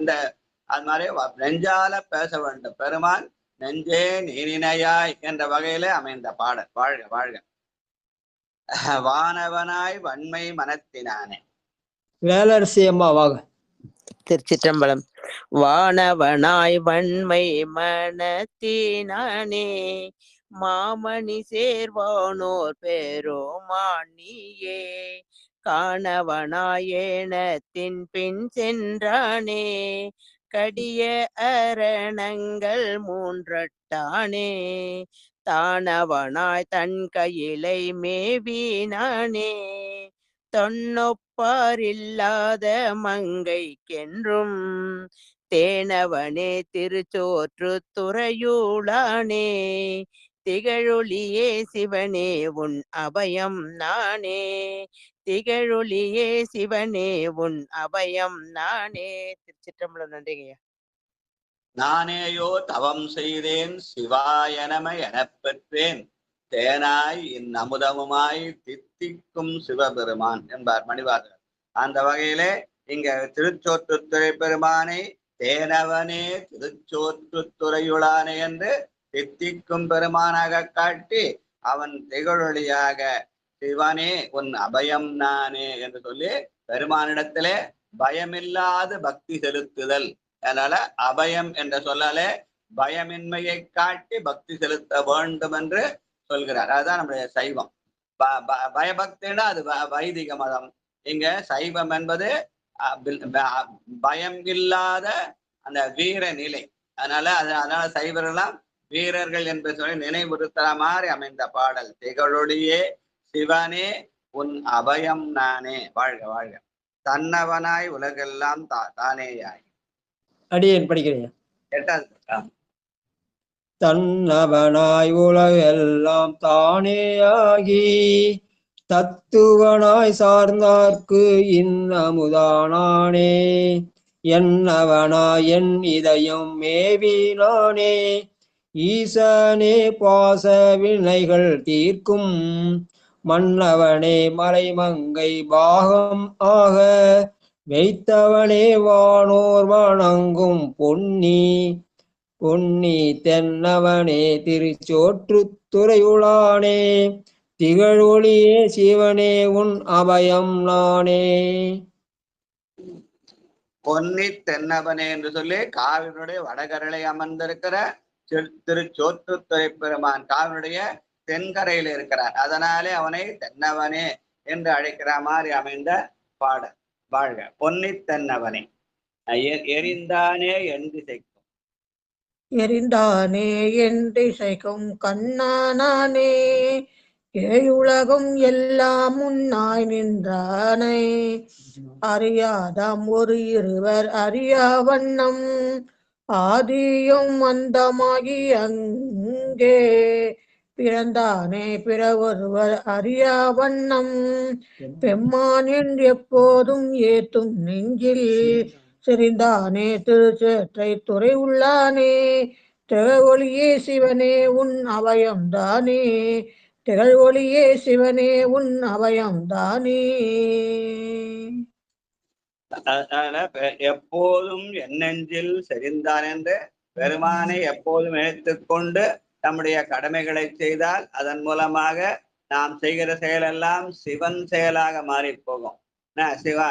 இந்த அது மாதிரி நெஞ்சால பேச வேண்டும். பெருமான் நெஞ்சே நீரினையாய் என்ற வகையில அமைந்த பாடல். வாழ்க வாழ்க. வானவனாய் வன்மை மனத்தினானே. வேலரசி அம்மா வாங்க. திருச்சிற்றம்பலம். வானவனாய் வன்மை மனத்தினானே மாமணி சேர்வானோர் பெருமானியே காணவனாயேனத்தின் பின் சென்றானே கடிய அரணங்கள் மூன்றட்டானே தானவனாய் தன் கையிலை மேவினானே தொன்னொப்பாரில்லாத மங்கைக்கென்றும் தேனவனே திருச்சோற்று துறையூளானே திகழொளியே சிவனே உன் அபயம் நானே திகழொளியே சிவனே உன் அபயம் நானே. திருச்சிற்றம்பலம். நன்றிங்கய்யா. நானேயோ தவம் செய்தேன் சிவாய நம எனப் பெற்றேன் தேனாய் இந்நமுதமுமாய் தித்திக்கும் சிவபெருமான் என்பார் மணிவாசகர். அந்த வகையிலே இங்க திருச்சோற்றுத்துறை பெருமானை தேனவனே திருச்சோற்றுத்துறையுளானே என்று தித்திக்கும் பெருமானாக காட்டி அவன் திகழொளியாக சிவனே உன் அபயம் நானே என்று சொல்லி பெருமானிடத்திலே பயமில்லாத பக்தி செலுத்துதல். அதனால அபயம் என்ற சொல்லாலே பயமின்மையை காட்டி பக்தி செலுத்த வேண்டும் என்று சொல்கிறார். அதுதான் நம்முடைய சைவம். பயபக்தினா அது வைதிக மதம். இங்க சைவம் என்பது பயம் இல்லாத அந்த வீர நிலை. அதனால சைவரெல்லாம் வீரர்கள் என்று சொல்லி நினைவுறுத்துற மாதிரி அமைந்த பாடல். திகழொளியே சிவனே உன் அபயம் நானே. வாழ்க வாழ்க. தன்னவனாய் உலகெல்லாம் தானேயாய். அடியேன் படிக்கிறேன். 8வது. தன்னவனாய் உலகெல்லாம் தானேயாகி தத்துவனாய் சார்ந்தார்க்கு இன்னமுதானானே என்னவனாய் என் இதயம் மேவினானே ஈசனே பாச வினைகள் தீர்க்கும் மன்னவனே மலைமங்கை பாகம் ஆக வைத்தவனே வானோர் வணங்கும் பொன்னி பொன்னி தென்னவனே திருச்சோற்றுத்துறையுளானே திகழொளியே சிவனே உன் அபயம் நானே. பொன்னி தென்னவனே என்று சொல்லி காவிரியுடைய வடகரையிலே அமர்ந்திருக்கிற திருச்சோற்றுத்துறை பெருமான் காவிரியுடைய தென்கரையில் இருக்கிறார். அதனாலே அவனை தென்னவனே என்று அழைக்கிற மாதிரி அமைந்த பாடல். வாழ்க. பொன்னி தென்னவனே எரிந்தானே என் திசைக்கும் எரிந்தானே என்றிசைக்கும் கண்ணானானே ஏழுலகும் எல்லாம் முன்னாய் நின்றானே அறியாதாம் ஒரு இருவர் அறியா வண்ணம் ஆதியும் அந்தமாகி அங்கே பிறந்தானே பிற ஒருவர் அறியா வண்ணம் பெம்மான் என்று எப்போதும் ஏத்தும் நெஞ்சில் செறிந்தானே திருச்சேற்றை துறை உள்ளானே திகழ் ஒளியே சிவனே உன் அபயம்தானே திகழ் ஒளியே சிவனே உன் அபயம்தானே. எப்போதும் என்னெஞ்சில் செறிந்தான் என்று பெருமானை எப்போதும் நினைத்துக்கொண்டு நம்முடைய கடமைகளை செய்தால் அதன் மூலமாக நாம் செய்கிற செயலெல்லாம் சிவன் செயலாக மாறி போகும். சிவா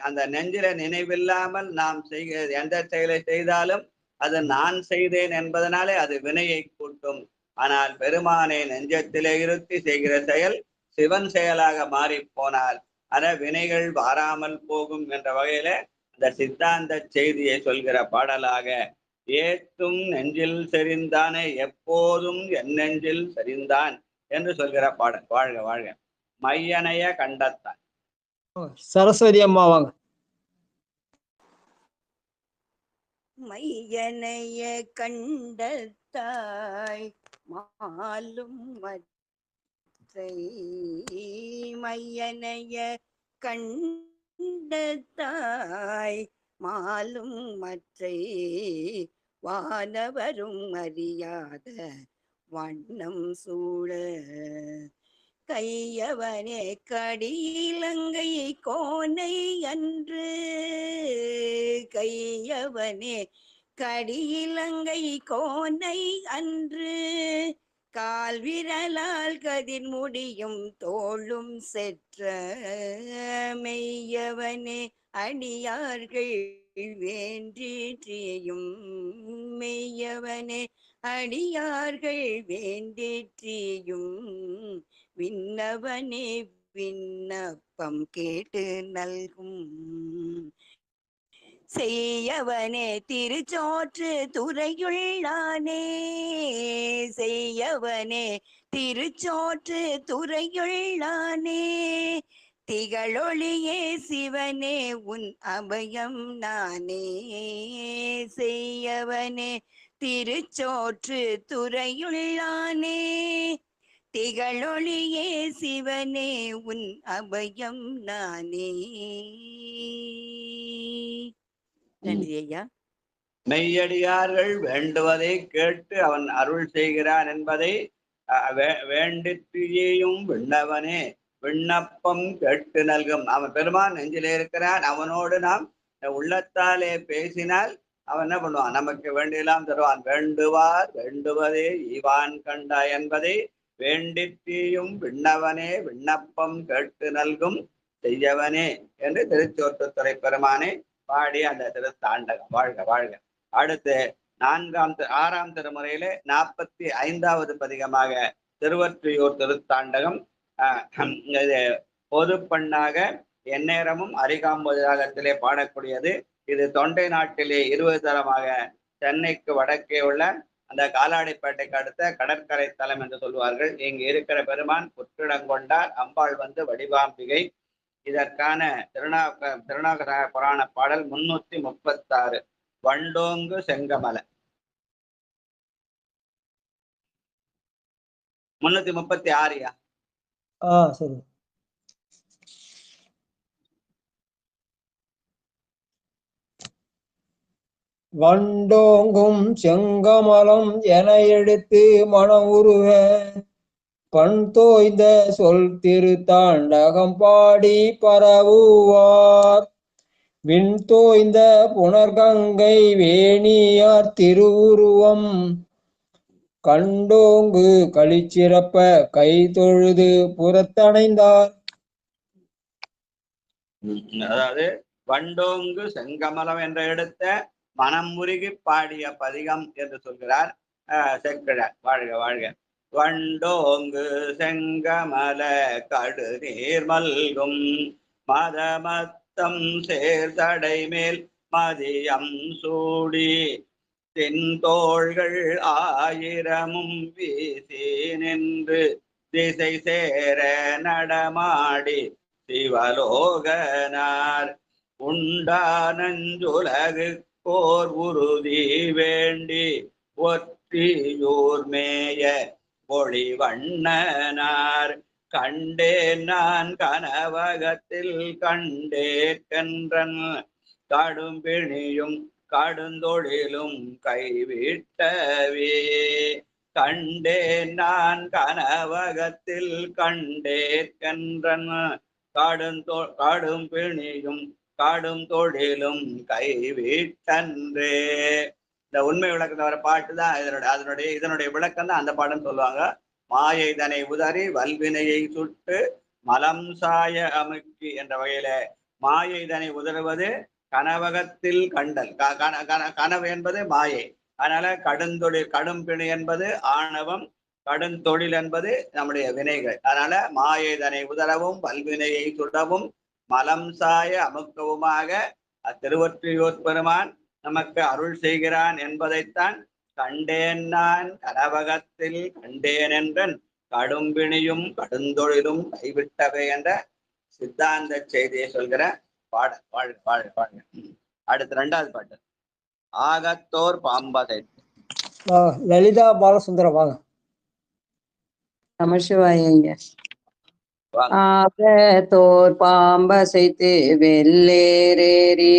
அந்த நெஞ்சில நினைவில்லாமல் நாம் செய்கிற எந்த செயலை செய்தாலும் அது நான் செய்தேன் என்பதனாலே அது வினையை கூட்டும். ஆனால் பெருமானை நெஞ்சத்திலே இருத்தி செய்கிற செயல் சிவன் செயலாக மாறி போனால் அத வினைகள் வாராமல் போகும் என்ற வகையில அந்த சித்தாந்த செய்தியை சொல்கிற பாடலாக ஏத்தும் நெஞ்சில் செறிந்தானே எப்போதும் என் நெஞ்சில் செறிந்தான் என்று சொல்கிற பாடல். வாழ்க வாழ்க. மையனைய கண்டத்தான். சரஸ்வதி அம்மா வாங்க. மையனைய கண்டத்தாய் மாலும் மற்றை மையனைய கண்டத்தாய் மாலும் மற்றை வானவரும் அறியாத வண்ணம் சூழ கையவனே கடியிலங்கை கோனை அன்று கையவனே கடியிலங்கை கோனை அன்று கால் விரலால் கதிர் முடியும் தோளும் செற்ற மெய்யவனே அடியார்கள் வேண்டிற்றியும் மெய்யவனே அடியார்கள் வேண்டிற்றியும் விண்ணவனே விண்ணப்பம் கேட்டு நல்கும் செய்யவனே திருச்சோற்று துறையுள்ளானே செய்யவனே திருச்சோற்று துறையுள்ளானே திகழொளியே சிவனே உன் அபயம் நானே செய்யவனே திருச்சோற்று துறையுள்ளானே திகழொளியே சிவனே உன் அபயம் நானே. நன்றி ஐயா. மெய்யடியார்கள் வேண்டுவதை கேட்டு அவன் அருள் செய்கிறான் என்பதை வேண்டிற்றியும் விண்ணவனே விண்ணப்பம் கேட்டு நல்கும். அவன் பெருமான் நெஞ்சிலே இருக்கிறான். அவனோடு நாம் உள்ளத்தாலே பேசினால் அவன் என்ன பண்ணுவான்? நமக்கு வேண்டியெல்லாம் தருவான். வேண்டுவார் வேண்டுவதே ஈவான் கண்டா என்பதை வேண்டிற்றியும் விண்ணவனே விண்ணப்பம் கேட்டு நல்கும் செய்யவனே என்று திருச்சோற்றுத்துறை பெருமானை பாடி அந்த திருத்தாண்டகம். வாழ்க வாழ்க. அடுத்து 6ஆம் திருமுறையில 45வது பதிகமாக திருவொற்றியூர் திருத்தாண்டகம். பொது பண்ணாக எந்நேரமும் அரிகாம்பது ராகத்திலே பாடக்கூடியது. இது தொண்டை நாட்டிலே 20 தலமாக சென்னைக்கு வடக்கே உள்ள அந்த காலாடிப்பேட்டைக்கு அடுத்த கடற்கரை தலம் என்று சொல்வார்கள். இங்கு இருக்கிற பெருமான் புற்றிடங்கொண்டார், அம்பாள் வந்து வடிவாம்பிகை. இதற்கான திருநாகர புராண பாடல் 336 வண்டோங்கு செங்கமல. 336யா? சரி. வண்டோங்கும் செங்கமலம் என எடுத்து மனம் உருவ பண் தோய்ந்த சொல் திருத்தாண்டகம் பாடி பரவுவார் விண் தோய்ந்த புனர்கங்கை வேணியார் திருவுருவம் கண்டோங்கு களிச்சிறப்ப கை தொழுது புறத்தணைந்தார். அதாவது வண்டோங்கு செங்கமலம் என்ற எடுத்த மனம் முருகி பாடிய பதிகம் என்று சொல்கிறார் செக்கிழார். வாழ்க வாழ்க. வண்டோங்கு செங்கமல கடுநீர் மல்கும் மதமத்தம் சேர்தடை மேல் மதியம் சூடி தென்தோள்கள் ஆயிரமும் வீசி நின்று திசை சேர நடமாடி சிவலோகனார் உண்டானஞ்சுலகு போர் உறுதி வேண்டி ஒற்றியூர் மேய ஒளிவண்ணனார் கண்டேன் நான் கனவகத்தில் கண்டேற்கன்றன் கடும்பிணியும் கடுந்தொழிலும் கைவிட்டவே கண்டேன் நான் கனவகத்தில் கண்டேற்கன்றன் கடும்பிணியும் கடும் தொழிலும் கைவிட்டன்றே. இந்த உண்மை விளக்கத்தை வர பாட்டு தான் இதனுடைய விளக்கம் தான் அந்த பாட்டுன்னு சொல்லுவாங்க. மாயை தனை உதறி வல்வினையை சுட்டு மலம் சாய அமுக்கி என்ற வகையில மாயை தனை உதறுவது கனவகத்தில் கண்டல். கனவு என்பது மாயை. அதனால கடுந்தொழில் கடும்பிணி என்பது ஆணவம், கடுந்தொழில் என்பது நம்முடைய வினைகள். அதனால மாயை தனை உதறவும் வல்வினையை சுடவும் மலம் சாய அமுக்கவுமாக திருவொற்றியூர் பெருமான் நமக்கு அருள் செய்கிறான் என்பதைத்தான் கண்டேன் நான் கனவகத்தில் கண்டேன் என்றன் கடும்பிணியும் கடுந்தொழிலும் கைவிட்டவை என்ற சித்தாந்த செய்தியை சொல்கிற பாடல். வாழ்க வாழ்க வாழ்க. அடுத்து 2வது பாட்டு ஆகத்தோர் பாம்பதை. லலிதா பாலசுந்தரம் வாங்க. நமசிவாய. ஆகத்தோர் பாம்பசைத்து வெள்ளேரேறி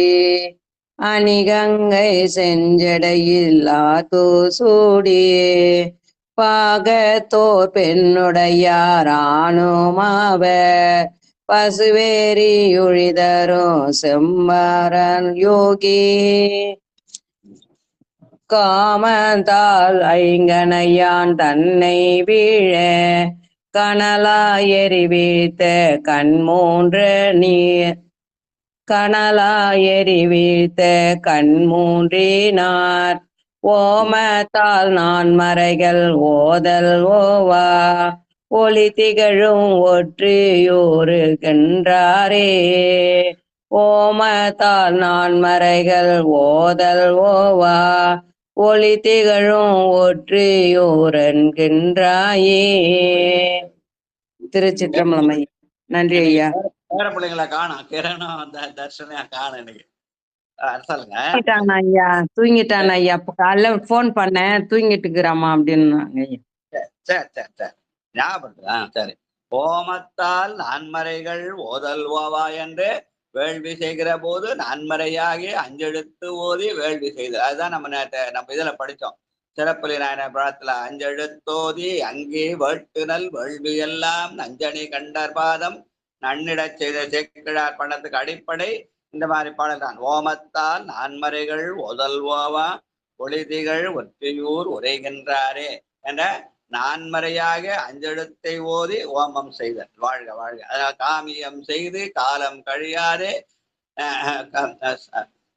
அணிகங்கை செஞ்சடையில் ஆத்தூசூடி பாகத்தோர் பெண்ணுடையாரானுமாவர் பசுவேரி ஒழிதரும் செம்மரன் யோகி காமந்தால் ஐங்கனையான் தன்னை வீழ கனலாயறி வீழ்த்த கண்மூன்று நீர் கனலாயறி வீழ்த்த கண்மூன்றினார் ஓமத்தால் நான் மறைகள் ஓதல் ஓவா ஒளி திகழும் ஒற்றியூரு கன்றாரே. ஓமத்தால் நான் மறைகள் ஓதல் ஓவா ஒளி திகழும் ஒற்றியூரன்கின்றாயே. திருச்சிற்றம்பலம். நன்றி ஐயா. பேர பிள்ளைங்களை காணும் கிரணம் தர்ஷனையா காணும் எனக்கு சொல்லுங்க. ஐயா தூங்கிட்டான் ஐயா. காலைல போன் பண்ணேன் தூங்கிட்டு இருக்கிறாமா அப்படின்னாங்க ஐயா. சரி சரி சரி ஞாபகம். சரி. ஓமத்தால் நான்மறைகள் ஓதல் ஓவா என்று வேள்வி செய்கிற போது நான்மறையாகி அஞ்செழுத்து ஓதி வேள்வி செய்தல். அதுதான் நம்ம இதுல படித்தோம். சிறப்புலி நாயன பழத்துல அஞ்செழுத்தோதி அங்கே வேட்டுனல் வேள்வி எல்லாம் நஞ்சனி கண்டர் பாதம் நன்னிடச் செய்த சேக்கிழார் பண்ணத்துக்கு அடிப்படை இந்த மாதிரி பாடல் தான். ஓமத்தால் நான்மறைகள் ஓதல் ஓவா ஒளிதிகள் ஒற்றியூர் உரைகின்றாரே என்ற நான்மறையாக அஞ்செழுத்தை ஓதி ஓமம் செய்தல். வாழ்க வாழ்க. அதனால் காமியம் செய்து காலம் கழியாதே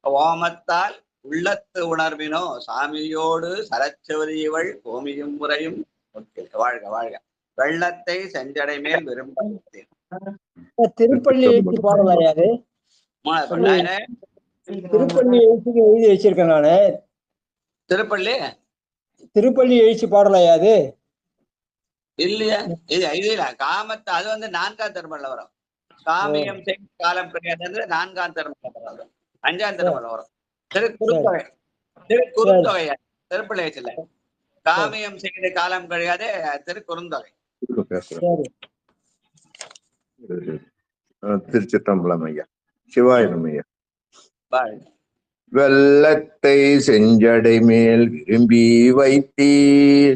ஓமத்தால் உள்ளத்து உணர்வினோ சாமியோடு சரச்சவதியவள் கோமியும் முறையும் வாழ்க வாழ்க. வெள்ளத்தை செஞ்சடை மேல் விரும்ப திருப்பள்ளி எழுச்சி பாடலையாது. திருப்பள்ளி எழுச்சிக்கு எழுதி வச்சிருக்கேன் நானு. திருப்பள்ளி எழுச்சி பாடலையாது இல்லையா? இது காமத்தை அது 4ஆம் திருமணம் வரும். காமியம் செய்து காலம் கிடையாது 4ஆம் திருமணம் வரும். 5ஆம் திருமணம் வரும். திருக்குறுந்தொகை திருப்பள்ளி எழுச்சில காமியம் செய்து காலம் கிடையாது திருக்குறுந்தொகை. திருச்சிற்றம்பலம் ஐயா. சிவாயிரம் ஐயா. வெள்ளத்தை செஞ்சடை மேல் விரும்பி வைத்தீர்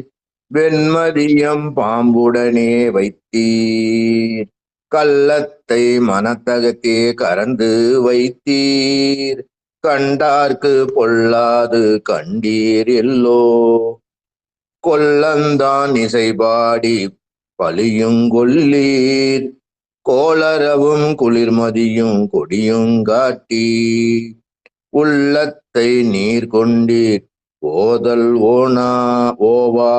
வெண்மதியம் பாம்புடனே வைத்தீர் கள்ளத்தை மனத்தகத்தே கறந்து வைத்தீர் கண்டார்க்கு பொல்லாது கண்டீர் எல்லோ கொல்லந்தான் இசைபாடி பலியுங்கொல்லீர் கோளரவும் குளிர்மதியும் கொடியுங்காட்டி உள்ளத்தை நீர் கொண்டீர் ஓதல் ஓவா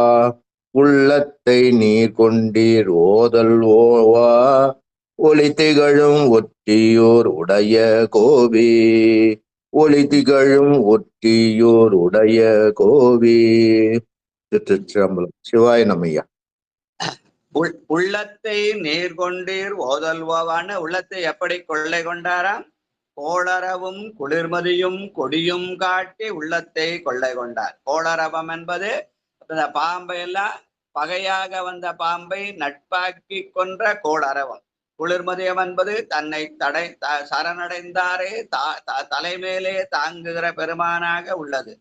உள்ளத்தை நீர் கொண்டீர் ஓதல் ஓவா ஒளி திகழும் ஒற்றியோர் உடைய கோவே ஒளி திகழும் ஒற்றியூர் உடைய கோவே. திருச்சிற்றம்பலம். சிவாய நமையா. உள்ளத்தை நீர் கொண்டீர் ஓதல்வான உள்ளத்தை எப்படி கொள்ளை கொண்டாராம்? கோளரவும் குளிர்மதியும் கொடியும் காட்டி உள்ளத்தை கொள்ளை கொண்டார். கோளரவம் என்பது இந்த பாம்பை எல்லாம் பகையாக வந்த பாம்பை நட்பாக்கி கொன்ற கோளரவம். குளிர்மதியம் என்பது தன்னை சரணடைந்தாரே தலைமேலே தாங்குகிற பெருமானாக உள்ளது.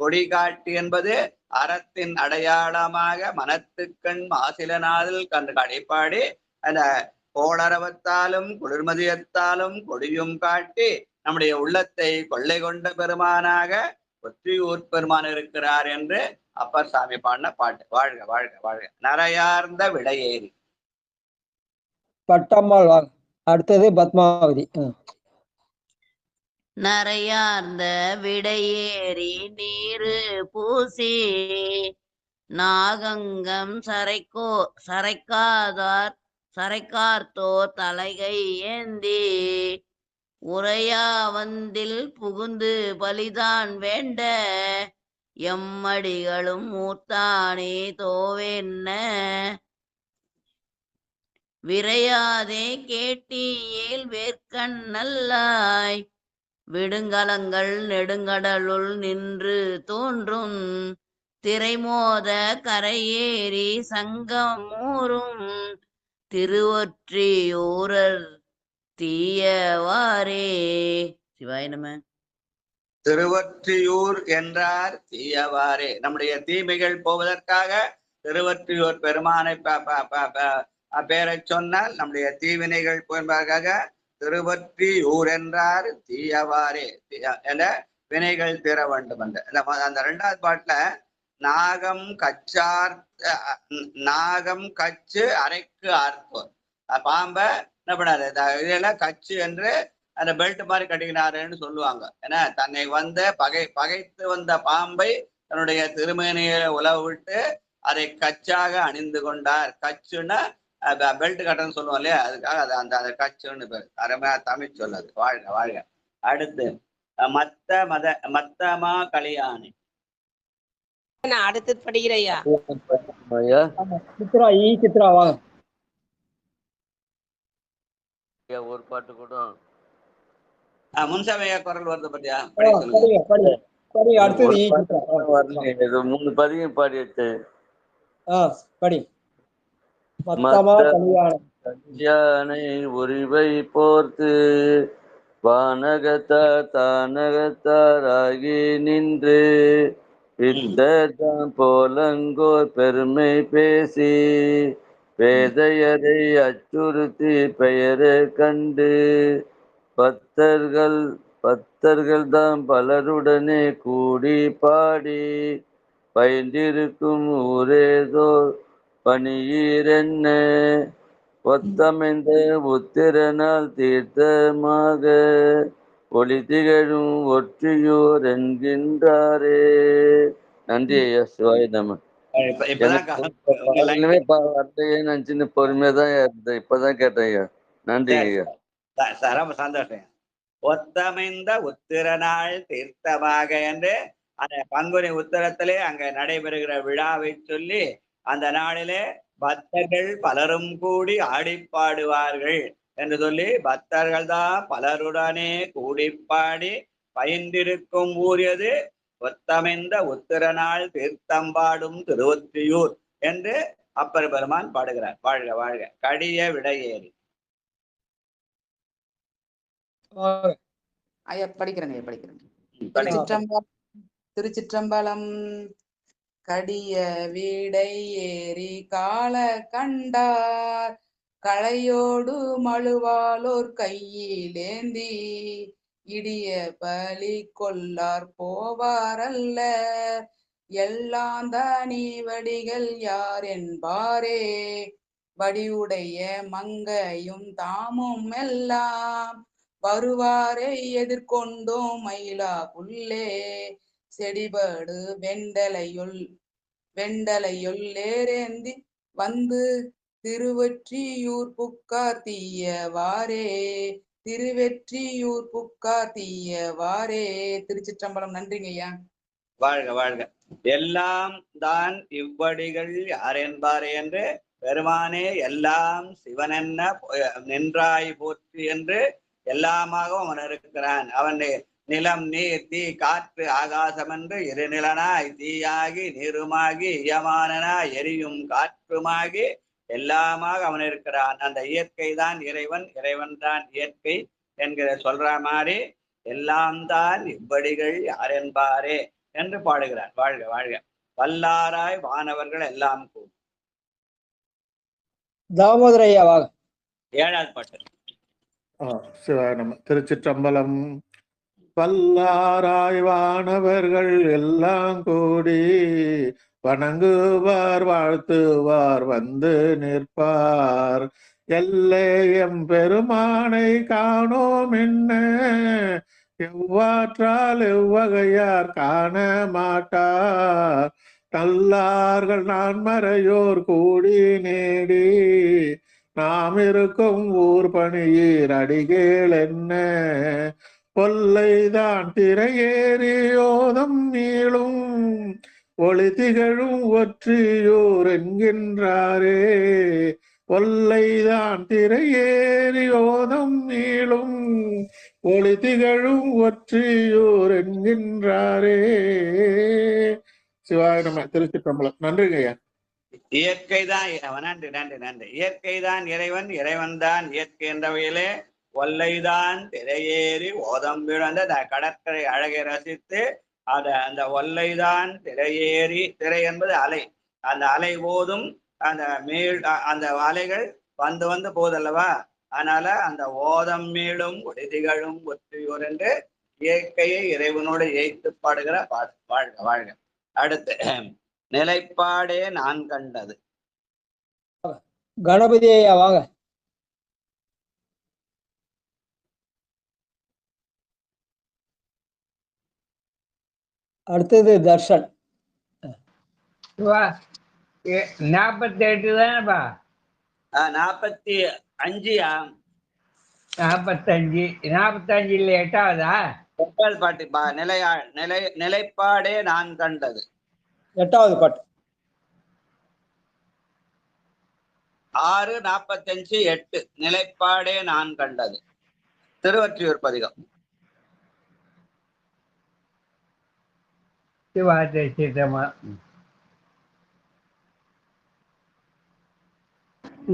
கொடி காட்டி என்பது அறத்தின் அடையாளமாக மனத்துக்கண் மாசிலனாதில் கண்டு கடைப்பாடி அந்த கோளரவத்தாலும் குளிர்மதியத்தாலும் கொடியும் காட்டி நம்முடைய உள்ளத்தை கொள்ளை கொண்ட பெருமானாக ஒற்றியூர் பெருமான் இருக்கிறார் என்று அப்பர் சாமி பாடின பாட்டு. வாழ்க வாழ்க வாழ்க. நரையார்ந்த விடையேறி. பட்டம்மாள் வாழ்க. அடுத்தது பத்மாவதி. நரையார்ந்த விடையேறி நீரு பூசி நாகங்கம் சரைக்கார்த்தோர் தலைகை ஏந்தி உரையாவந்தில் புகுந்து பலிதான் வேண்ட எம்மடிகளும் மூத்தானே தோவென்ன விரையாதே கேட்டியேல் வேர்க்கண் நல்லாய் விடுங்கலங்கள் நெடுங்கடலுள் நின்று தோன்றும் திரைமோத கரையேறி சங்கமூரும் திருவொற்றியூரர் தீயவாரே. சிவாய நம. திருவொற்றியூர் என்றார் தீயவாரே. நம்முடைய தீமைகள் போவதற்காக திருவொற்றியூர் பெருமானை பேரை சொன்னால் நம்முடைய தீவினைகள் போவதற்காக திருவொற்றியூர் என்றார் தீயவாரே என்ற வினைகள் தீர வேண்டும் என்று. அந்த ரெண்டாவது பாட்டுல நாகம் கச்சு அரைக்கு ஆர்த்தோர் பாம்ப என்ன பண்ணாரு, இதெல்லாம் கச்சு என்று அந்த பெல்ட் மாதிரி கட்டிக்கினாருன்னு சொல்லுவாங்க. ஏன்னா தன்னை பகைத்து வந்த பாம்பை தன்னுடைய திருமேனியை உலவு விட்டு அதை கச்சாக அணிந்து கொண்டார். கச்சுன்னா பெல்ட் கட்டன்னு சொல்லுவோம் இல்லையா, அதுக்காக அந்த கச்சுன்னு பேர். அருமையா தமிழ் சொல்லது. வாழ்க வாழ்க. அடுத்து மத்தமா கலியாணி. நான் அடுத்து படிக்கிறையா. சித்ரா சித்ரா வாங்க. ஒரு பாட்டு கூட முன்சமய குரல் வருது பத்தியா? மூணு பதிகம் பாடி வச்சு படி. கல்யாணை உரிவை போர்த்து வானகத்தானகத்தாராகி நின்று பித்தர்தான் போலங்கோர் பெருமை பேசி பேதையரை அச்சுறுத்தி பெயரை கண்டு பக்தர்கள் தான் பலருடனே கூடி பாடி பயின்றிருக்கும் ஊரேதோ பணியீரென்ன ஒத்தமைந்த உத்திரனால் தீர்த்தமாக ஒளி திகழும் ஒற்றியூர் என்கின்றாரே. நன்றி ஐயா. சிவாய நம. நினைச்சு பொறுமையாதான் இருந்தேன், இப்பதான் கேட்டேன் ஐயா. நன்றி ஐயா. ரொம்ப சந்தோஷம். ஒத்தமைந்த உத்திரநாள் தீர்த்தமாக என்று அந்த பங்குனி உத்தரத்திலே அங்க நடைபெறுகிற விழாவை சொல்லி அந்த நாளிலே பக்தர்கள் பலரும் கூடி ஆடிப்பாடுவார்கள் என்று சொல்லி பக்தர்கள் தான் பலருடனே கூடிப்பாடி பயின்றிருக்கும் ஊர் எது? ஒத்தமைந்த உத்திரநாள் தீர்த்தம்பாடும் திருவொற்றியூர் என்று அப்பர் பெருமான் பாடுகிறார். வாழ்க வாழ்க. கடிய விடையேறி. ஐயா படிக்கிறேங்க. திருச்சிற்றம்பலம். கடிய வீடை ஏறி கால கண்டார் களையோடு மழுவாலோர் கையிலேந்தி இடிய பலி கொல்லார் போவாரல்ல எல்லாம் தனி வடிகள் யார் என்பாரே வடிவுடைய மங்கையும் தாமும் எல்லாம் வருவாரை எதிர்கொண்டோம் மயிலா புல்லே செடிபடு வெண்டலையுள்ளேரேந்தி வந்து திருவொற்றியூர் புக்கார் தீயவாரே திருவெற்றியூர் புக்கார் தீயவாரே. திருச்சிற்றம்பலம். நன்றிங்க ஐயா. வாழ்க வாழ்க. எல்லாம் தான் இவ்வடிகள் யார் என்பார் என்று பெருமானே எல்லாம் சிவனென்ன நின்றாய் போற்றி என்று எல்லாமாகவும் அவன் இருக்கிறான். அவன் நிலம் நீர் தீ காற்று ஆகாசம் என்று இருநிலனாய் தீயாகி நீருமாகி இயமானனாய் எரியும் காற்றுமாகி எல்லாமாக அவன் இருக்கிறான். அந்த இயற்கை தான் இறைவன், இறைவன் தான் இயற்கை என்கிற சொல்ற மாதிரி எல்லாம் தான் இவ்வடிகள் யார் என்பாரே என்று பாடுகிறார். வாழ்க வாழ்க. வல்லாராய் வானவர்கள் எல்லாம் கூடும். தாமோதரையாவாக 7வது பாட்டு. சிவாய நம. திருச்சிற்றம்பலம். வல்லாராய் வானவர்கள் எல்லாம் கூடி வணங்குவார் வாழ்த்துவார் வந்து நிற்பார். எல்லையம் பெருமானை காணோம் என்ன எவ்வாற்றால் எவ்வகையார் காண மாட்டார். நல்லார்கள் நான்மறையோர் கூடி நேடி நாம் இருக்கும் ஊர் பணியீர் அடிகேள் என்ன. கொல்லைதான் திரையேறி ஓதம் நீளும் ஒளி திகழும் ஒற்றியூர் என்கின்றாரே. கொல்லைதான் திரையேறி ஓதம் நீளும் ஒளி திகழும் ஒற்றியூர் என்கின்றாரே. சிவாய நம. திருச்சிற்றம்பலம். நன்றிங்க ஐயா. இயற்கை தான் நன்றி நன்றி நன்றி. இயற்கை தான் இறைவன், இறைவன் தான் இயற்கை என்ற வகையிலே ஒல்லைதான் திரையேறி ஓதம் விழுந்த கடற்கரை அழகை ரசித்து அந்த ஒல்லைதான் திரையேறி, திரை என்பது அலை, அந்த அலை போதும் அந்த அலைகள் வந்து வந்து போதல்லவா, அதனால அந்த ஓதம் மீளும் ஒளிதிகளும் ஒற்றியூர் என்று இயற்கையை இறைவனோடு இயைத்து பாடுகிற பாடு. வாழ்க வாழ்க. அடுத்து நிலைப்பாடே நான் கண்டது. கணபதியாவாக. அடுத்தது தர்ஷன். 48 தானேப்பா? 45. 45. 45 8வதா? 8வது பாட்டுப்பா. நிலைப்பாடே நான் கண்டது 8வது பாட்டு. 6, 45, 8 நிலைப்பாடே நான் கண்டது. திருவொற்றியூர் பதிகம்.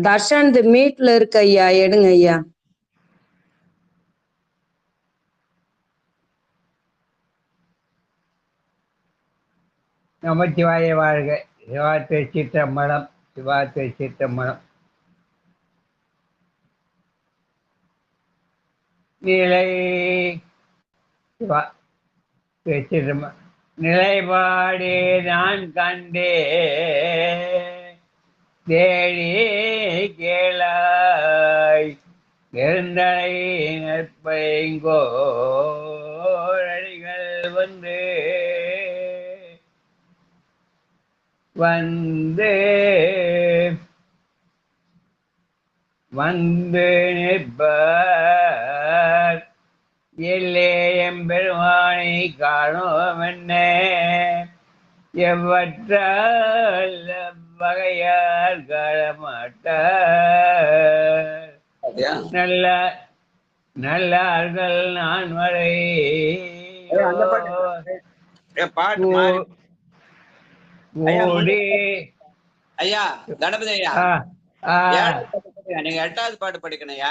தர்ஷன் மீட்ல இருக்கு ஐயா, எடுங்க ஐயா. நமச்சிவாய வாழ்க. சிவாத்தை சிற்றம்பலம். சிவாத்தை சிற்றம்பலம். நிலை சிவா சிற்றம்பலம். நிலைப்பாடே நான் கண்டே தேடி கேளாய் நெருந்தலை நற்பைங்கோடிகள் வந்து வந்து வந்து நிற்பார். எல்லே எம்பெருமானை காணோம் என்ன எவ்வற்றால் வகையால் காணமாட்டார். நல்லார்கள் நான் வரை ஓடி. ஐயா கணபதி ஐயா, நீங்க 8வது பாட்டு படிக்கணையா?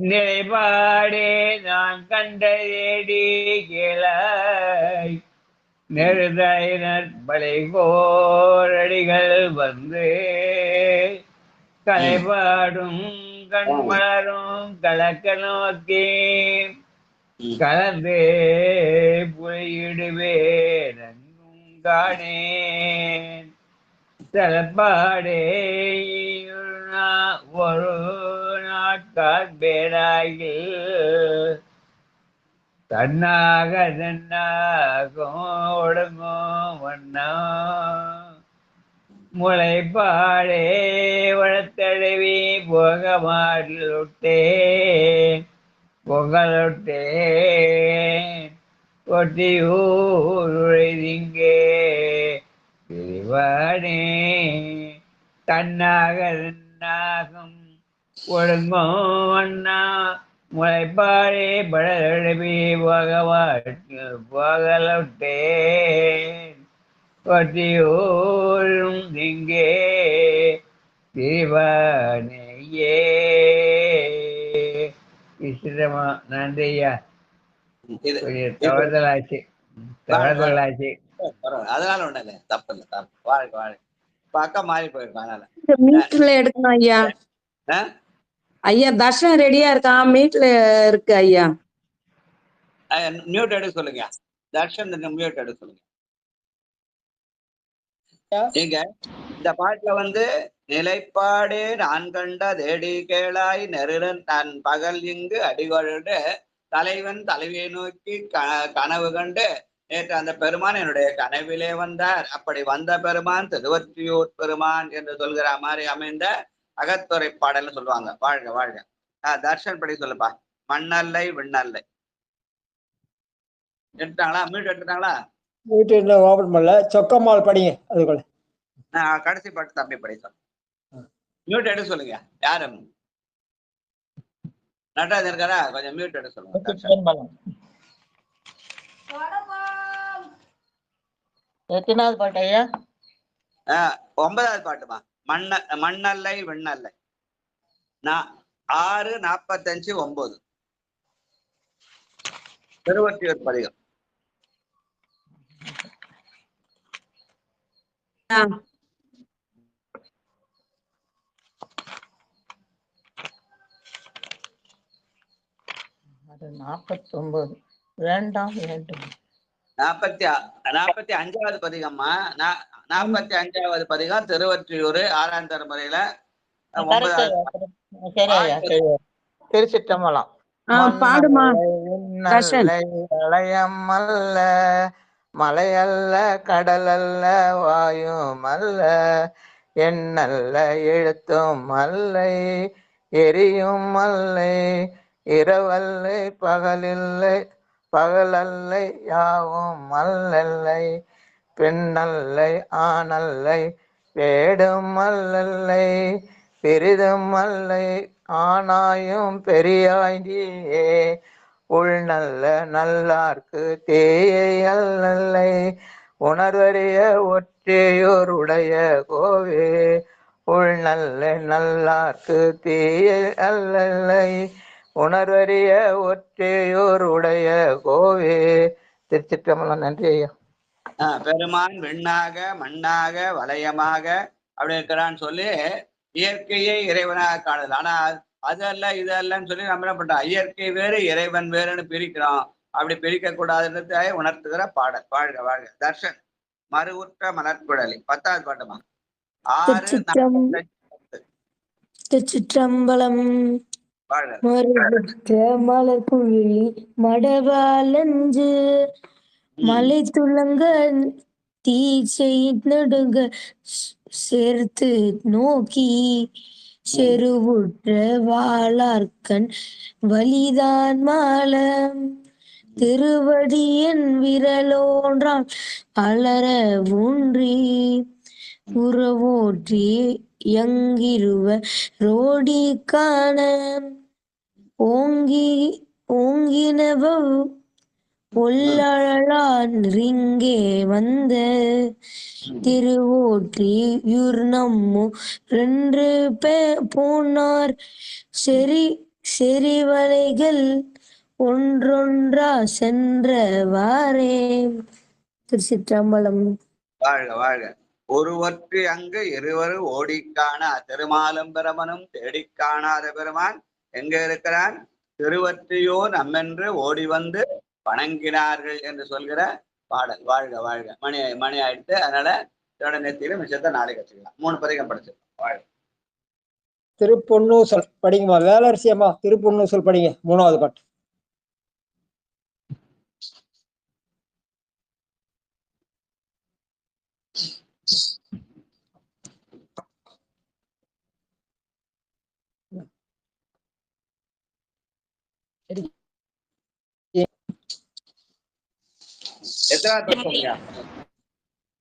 நிலைப்பாடே நான் கண்டேடி கேளாய் நெருதாய் நற்பலை கோரடிகள் வந்து கலைபாடும் கண்மலரும் கலக்க நோக்கி கலந்து புலியிடுவேன் காணேன். தலப்பாடே ஒரு நாட்காட்பேராயில் தன்னாக தன்னாகும் ஒடுங்கும் வண்ணம் முளைப்பாடே வளத்தழுவி போக மாட்டில் விட்டே புகழொட்டேன் ஒட்டியூருழைதிங்கே பிரிவானே தன்னாக நாகம் ஒழுங்கோ அண்ணா முளைப்பாடே படலெழுப்பி பகவாட்டு புகழொட்டேன் ஒட்டியூரும் இங்கே பிரிவானையே. விசிரமா நன்றி ஐயா. இது தவறுதலாச்சு தவறுதலாச்சு. அதனால ஒண்ணு இல்லை, தப்பு இல்லை, தப்பு. வாழ்க்கை வாழ்க்கை அக்கா மாறி போயிருக்கோம். அதனால மீட்ல எடுக்கணும் ஐயா. ஐயா தர்ஷன் ரெடியா இருக்கான், மீட்ல இருக்கு ஐயா. மியூட் எடுக்க சொல்லுங்க. தர்ஷன் மியூட் எடுக்க சொல்லுங்க. நீங்க இந்த பாட்டுல வந்து நிலைப்பாடே நான் கண்ட தேடி கேளாய் நெருடன் நான் பகல் இங்கு அடிகொண்டு தலைவன் தலைவியை நோக்கி கனவு கண்டு நேற்று அந்த பெருமான் என்னுடைய கனவிலே வந்தார். அப்படி வந்த பெருமான் திருவொற்றியூர் பெருமான் என்று சொல்கிற மாதிரி அமைந்த அகத்துறை பாடல்னு சொல்லுவாங்க. வாழ்க வாழ்க. தர்ஷன் படி சொல்லுப்பா. மண்ணல்லை விண்ணல்லை எடுத்துட்டாங்களா? மியூட் எடுத்துட்டாங்களா? வீட்டு ஓபன் பண்ணல. சொக்கம்மாள் படிங்க. அதுக்குள்ள கடைசி பாட்டு தம்பி படி சொல்ல. மியூட் எடுக்க சொல்லுங்க. யாரு நடராஜன் இருக்காரா? கொஞ்சம் மியூட் எடுக்க சொல்லுங்க. எத்தனாவது பாட்டு ஐயா? 9வது பாட்டுமா. மண்ணல்லை விண்ணல்லை. 6:45 திருவொற்றியூர் பதிகம். அது 49 வேண்டாம் வேண்டும். 45வது பதிகம்மா. 45வது பதிகம் திருவொற்றியூர் 6ஆம் தலைமுறையில 9வது. திருச்சிற்றம்பலம். மலையமல்ல மலையல்ல கடலல்ல வாயும் அல்ல எண்ணல்ல எழுத்தும் அல்லை எரியும் அல்லை இரவல்லை பகலில்லை பகலல்லை யாவும் அல்லல்லை பெண்ணல்லை ஆனல்லை வேடும் அல்லல்லை பெரிதும் அல்லை ஆனாயும் பெரியாய்ந்தியே உள்நல்ல நல்லார்க்கு தேயை அல்லல்லை உணர்வறிய ஒற்றையோர் உடைய கோவே உள்நல்ல நல்லார்க்கு தேயை அல்லல்லை உணர்வறிய ஒற்றையோர் உடைய கோவே. திருச்சிற்றம்பலம். நன்றி ஐயா. பெருமான் வெண்ணாக மண்ணாக வலயமாக அப்படி இருக்கிறான்னு சொல்லி இயற்கையே இறைவனாக காணுது. ஆனா அது அல்ல இது அல்லன்னு சொல்லி நம்ம என்ன பண்றோம்? இயற்கை வேறு இறைவன் வேறுன்னு பிரிக்கிறோம். அப்படி பிரிக்க கூடாதுன்றதை உணர்த்துகிற பாடல். வாழ்க வாழ்க. தர்ஷன் மறுவுற்ற மலர்குழலி 10வது பாட்டுமா. 6:45 திருச்சிற்றம்பலம். மறுவுற்ற மலர்குழலி மடவாளஞ்சு மலை துளங்க தீச்சை நடுங்க சேர்த்து நோக்கி செருவுற்ற வாளார்கண் வலிதான் மாலம் திருவடியன் விரலோன்றான் அலர ஊன்றி உறவோற்றி யங்கிருவ ரோடி காண ஓங்கினவ ஒல்லழலான் ரிங்கே வந்த திருவோற்றியூர் நம்மு 2 போனார் செறிவலைகள் ஒன்றொன்றா சென்றவாறே. திருச்சிற்றம்பலம். வாழ்க வாழ்க. ஒருவற்று அங்கு இருவரு ஓடிக்காண திருமாலும் பிரமனும் தேடிக் காணாத பெருமான் எங்க இருக்கிறான்? திருவொற்றியூர் நம்மென்று ஓடி வந்து வணங்கினார்கள் என்று சொல்கிற பாடல். வாழ்க வாழ்க. மணி ஆயிடுத்து. அதனால இதோட நெத்தியில மிச்சத்தை நாளைக்கு வச்சுக்கலாம். 3 பதிகம் படிச்சிருக்கோம். வாழ்க. திருப்பொன்னூசல் படிங்கம்மா. வேலரசியம்மா திருப்பொன்னூசல் படிங்க. 3வது பாட்டு. எத்தனாவது பக்கம்யா?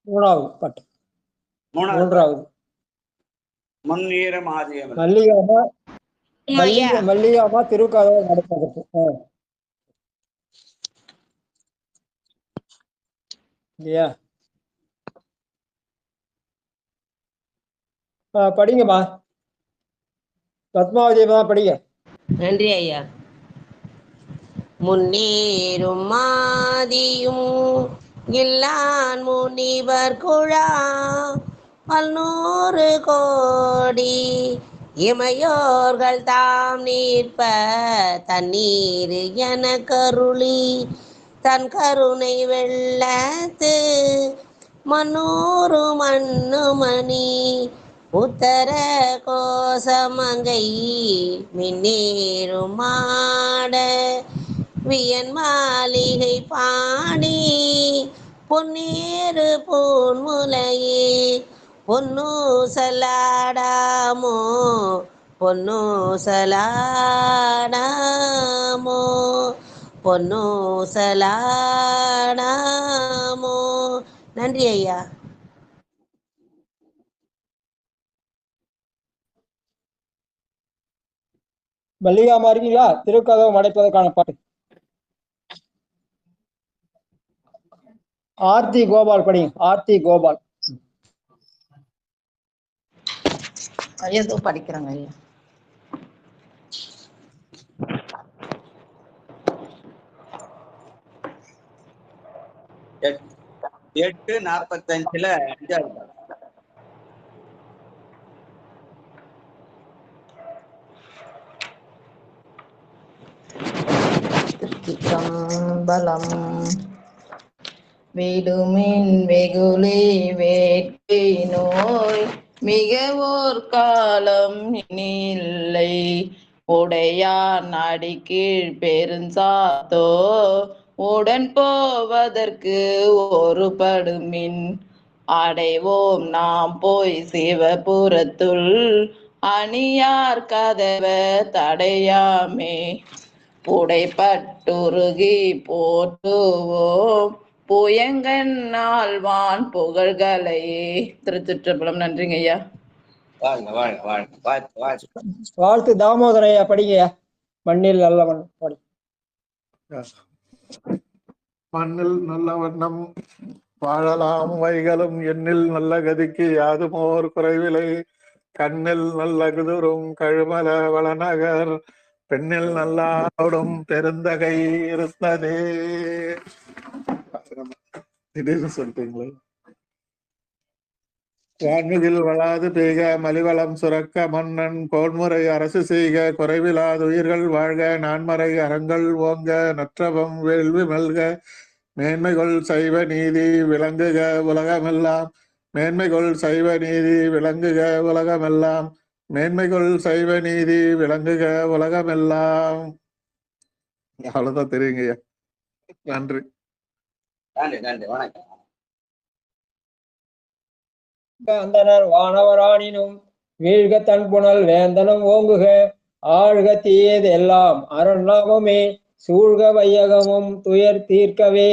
மூணாவது பாட்டு. மூன்றாவது. முன்னீரம் ஆதியம். மல்லிகாமா திருக்கதவம் நடப்பதற்கு. இல்லையா? படிங்கம்மா. பத்மாவதியம்மா படிங்க. நன்றி ஐயா. முன்னேறும் மாதியும் இல்லான் முனிவர் குழா 100 கோடி இமையோர்கள் தாம் நீர்ப்ப தண்ணீர் என கருளி தன் கருணை வெள்ளத்து மன்னூறு மண்ணுமணி உத்தர கோசமங்கை மின்னேறும் மாட வியன் மாளிகை பாடி பொன்னேறு பூன்முலையே பொன்னூசலாடாமோ பொன்னூசலாடாமோ பொன்னூசலாடாமோ. நன்றி ஐயா. மல்லிகாமா இருக்கீங்களா? திருக்கதவம் அடைப்பதற்கான பாட்டு. ஆர்த்தி கோபால் படிங்க. ஆர்த்தி கோபால். ஐயா ஏதோ படிக்கிறாங்க ஐயா. எட்டு 45 அஞ்சாவது. திருச்சிற்றம்பலம். விடுமின் வெகுளி வேட்கை நோய் மிக ஓர் காலம் இல்லை உடையார் நாடிக்கீழ் பெருஞ்சாத்தோ உடன் போவதற்கு ஒரு படுமின் அடைவோம் நாம் போய் சிவபுரத்துள் அணியார் கதவ தடையாமே உடைப்பட்டுருகி போற்றுவோம் புயங்கன் ஆழ்வான் புகழ்களையே. திருச்சிற்றம்பலம். நன்றிங்க ஐயா. வாழ்த்து தாமோதரையா படிங்க. மண்ணில் நல்ல வண்ணம் படி. மண்ணில் நல்ல வண்ணம் வாழலாம் வைகளும் எண்ணில் நல்ல கதிக்கு யாதுமோர் குறைவிலை கண்ணில் நல்ல குதிரும் கழுமல வளநகர் பெண்ணில் நல்லாடும் பெருந்தகை இருந்ததே. திடீர்னு சொல்லிட்டீங்களா? வான்மிகில் வளாது பெய்க மலிவளம் சுரக்க மன்னன் கோன்முறை அரசு செய்க குறைவிலாது உயிர்கள் வாழ்க நான்மறை அறங்கள் ஓங்க நற்றவம் வேள்வி மல்க மேன்மைகள் சைவ நீதி விளங்குக உலகமெல்லாம் மேன்மைகள் சைவ நீதி விளங்குக உலகமெல்லாம் மேன்மைகள் சைவ நீதி விளங்குக உலகமெல்லாம். அவ்வளவுதான் தெரியுங்கய்யா. நன்றி. நன்றி. வணக்கம். அந்தனர் வானவரானினும் வீழ்க தன்புணல் வேந்தனும் ஓங்குக ஆழ்க தீயது எல்லாம் அருள்நாமமே சூழ்க வையகமும் துயர் தீர்க்கவே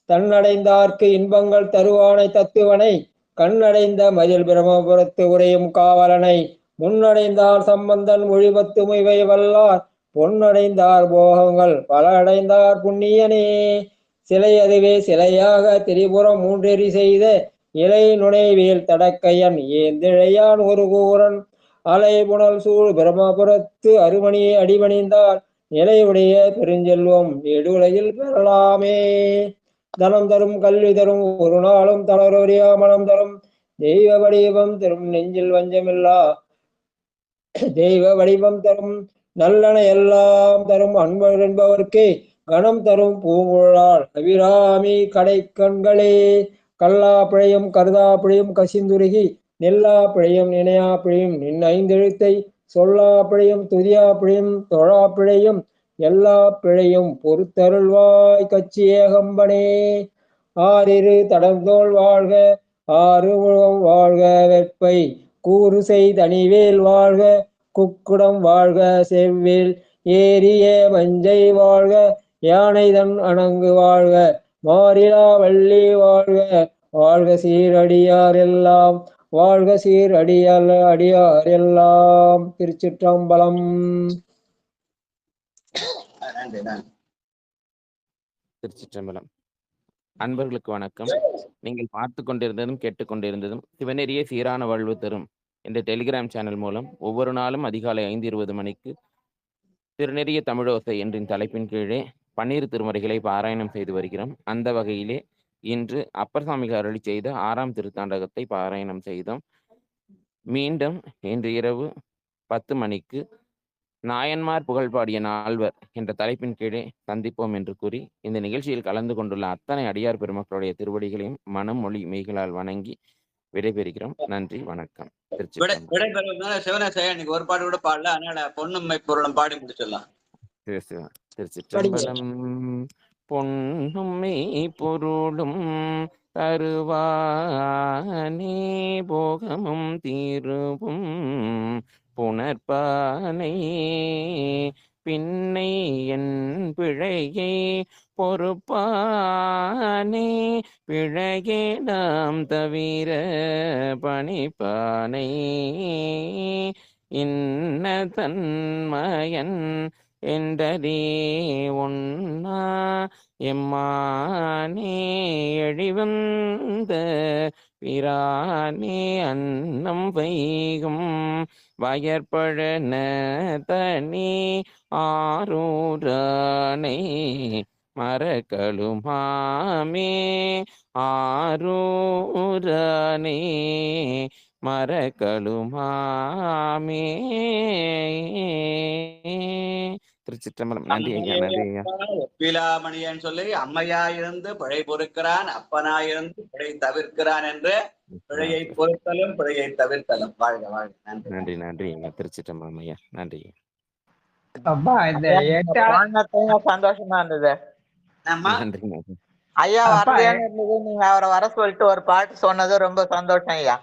தன்னடைந்தார்க்கு இன்பங்கள் தருவானை தத்துவனை கண்ணடைந்த மதில் பிரம்மபுரத்து உரையும் காவலனை முன்னடைந்தார் சம்பந்தன் மொழிபத்து முய்வை வல்லார் பொன்னடைந்தார் போகங்கள் பல அடைந்தார் புண்ணியனே சிலை அதுவே சிலையாக திரிபுரம் மூன்றெறி செய்த இலை நுழைவேல் தடக்கையன் ஏந்திழையான் ஒரு கூரன் அலை புனல் சூழ் பிரம்மபுரத்து அருமணியை அடிபணிந்தார் நிலையுடைய பெருஞ்செல்வம் நெடுலையில் பெறலாமே. தனம் தரும் கல்வி தரும் ஒரு நாளும் தளரொரியா மனம் தரும் தெய்வ வடிவம் தரும் நெஞ்சில் வஞ்சமில்லா தெய்வ வடிவம் தரும் நல்லன எல்லாம் தரும் அன்பர் என்பவர்க்கே கணம் தரும் பூங்குழால் அபிராமி கடை கண்களே கல்லா பிழையும் கருதா பிழையும் கசிந்துருகி நெல்லா பிழையும் நினையா பிழையும் நின் ஐந்தெழுத்தை சொல்லா பிழையும் துதியா பிழையும் தொழா பிழையும் எல்லா பிழையும் பொறுத்தருள்வாய் கச்சி ஏகம்பனே. ஆறிரு தடந்தோள் வாழ்க ஆறு முகம் வாழ்க வெப்பை கூறு செய்தணிவேல் வாழ்க குக்குடம் வாழ்க செவ்வேல் ஏரிய மஞ்சை வாழ்க யானை தன் அணங்கு வாழ்க மாறிலா வள்ளி வாழ்க வாழ்க சீரடியார் எல்லாம் வாழ்க அடியார் எல்லாம். திருச்சிற்றம்பலம். திருச்சிற்றம்பலம். அன்பர்களுக்கு வணக்கம். நீங்கள் பார்த்து கொண்டிருந்ததும் கேட்டுக்கொண்டிருந்ததும் சிவநெறிய சீரான வாழ்வு தரும் என்ற டெலிகிராம் சேனல் மூலம் ஒவ்வொரு நாளும் அதிகாலை 5:20 மணிக்கு திருநெறிய தமிழோசை என்றின் தலைப்பின் கீழே 12 திருமுறைகளை பாராயணம் செய்து வருகிறோம். அந்த வகையிலே இன்று அப்பர் சாமிகள் அருளி செய்த 6ஆம் திருத்தாண்டகத்தை பாராயணம் செய்தோம். மீண்டும் இன்று இரவு 10 மணிக்கு நாயன்மார் புகழ் பாடிய நால்வர் என்ற தலைப்பின் கீழே சந்திப்போம் என்று கூறி இந்த நிகழ்ச்சியில் கலந்து கொண்டுள்ள அத்தனை அடியார் பெருமக்களுடைய திருவடிகளையும் மனம் மொழி மெய்களால் வணங்கி விடைபெறுகிறோம். நன்றி, வணக்கம். சிவனேசையா இன்னைக்கு ஒரு பாட்டு கூட பாடல, அதனால பொன்னுமை பொருளும் பாடி முடிச்சிடலாம். திருச்சிற்றம்பலம். பொன்னுமை பொருளும் தருவானே போகமும் தீருவும் புணர்பானை பின்னை என் பிழையை பொறுப்பானே பிழையே நாம் தவிர பணிப்பானை இன்ன தன்மயன் என்றதே ஒன்னா எம்மானே எழிவந்த பிரானே அன்னம் வைகும் வயற்பழன தனி ஆரூரானை மரக்கலுமாமே ஆரூரானே மரக்கலுமாமே. திருச்சிற்றம்பலம். நன்றி ஐயா, நன்றி ஐயா. ஒப்பிலாமணியன் சொல்லி அம்மையாயிருந்து பிழை பொறுக்கிறான், அப்பனாயிருந்து பிழை தவிர்க்கிறான் என்று பிழையை பொறுத்தலும் பிழையை தவிர்த்தலும். வாழ்க வாழ்க. நன்றி நன்றி ஐயா. திருச்சிற்றம்பலம் ஐயா, நன்றி. அப்பா இந்த சந்தோஷமா இருந்தது. நன்றி நன்றி ஐயா வரலையான்னு இருந்தது, நீங்க அவரை வர சொல்லிட்டு ஒரு பாட்டு சொன்னது ரொம்ப சந்தோஷம் ஐயா.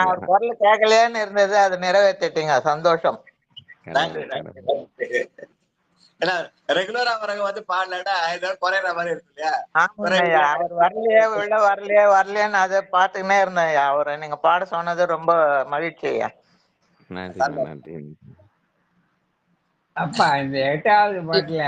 அவர் குரல் கேட்கலையான்னு இருந்தது, அது நிறைவேற்றிட்டீங்க, சந்தோஷம். ரெகுலரா அவரங்க வந்து பாடலடா குறையிற மாதிரி இருக்கு இல்லையா? அவர் வரலையேன்னு அதை பாத்துக்கினே இருந்தேன் ஐயா. அவரை நீங்க பாட சொன்னது ரொம்ப மகிழ்ச்சி ஐயா. நன்றி நன்றி. அப்பா இந்த 8வது பாட்டுல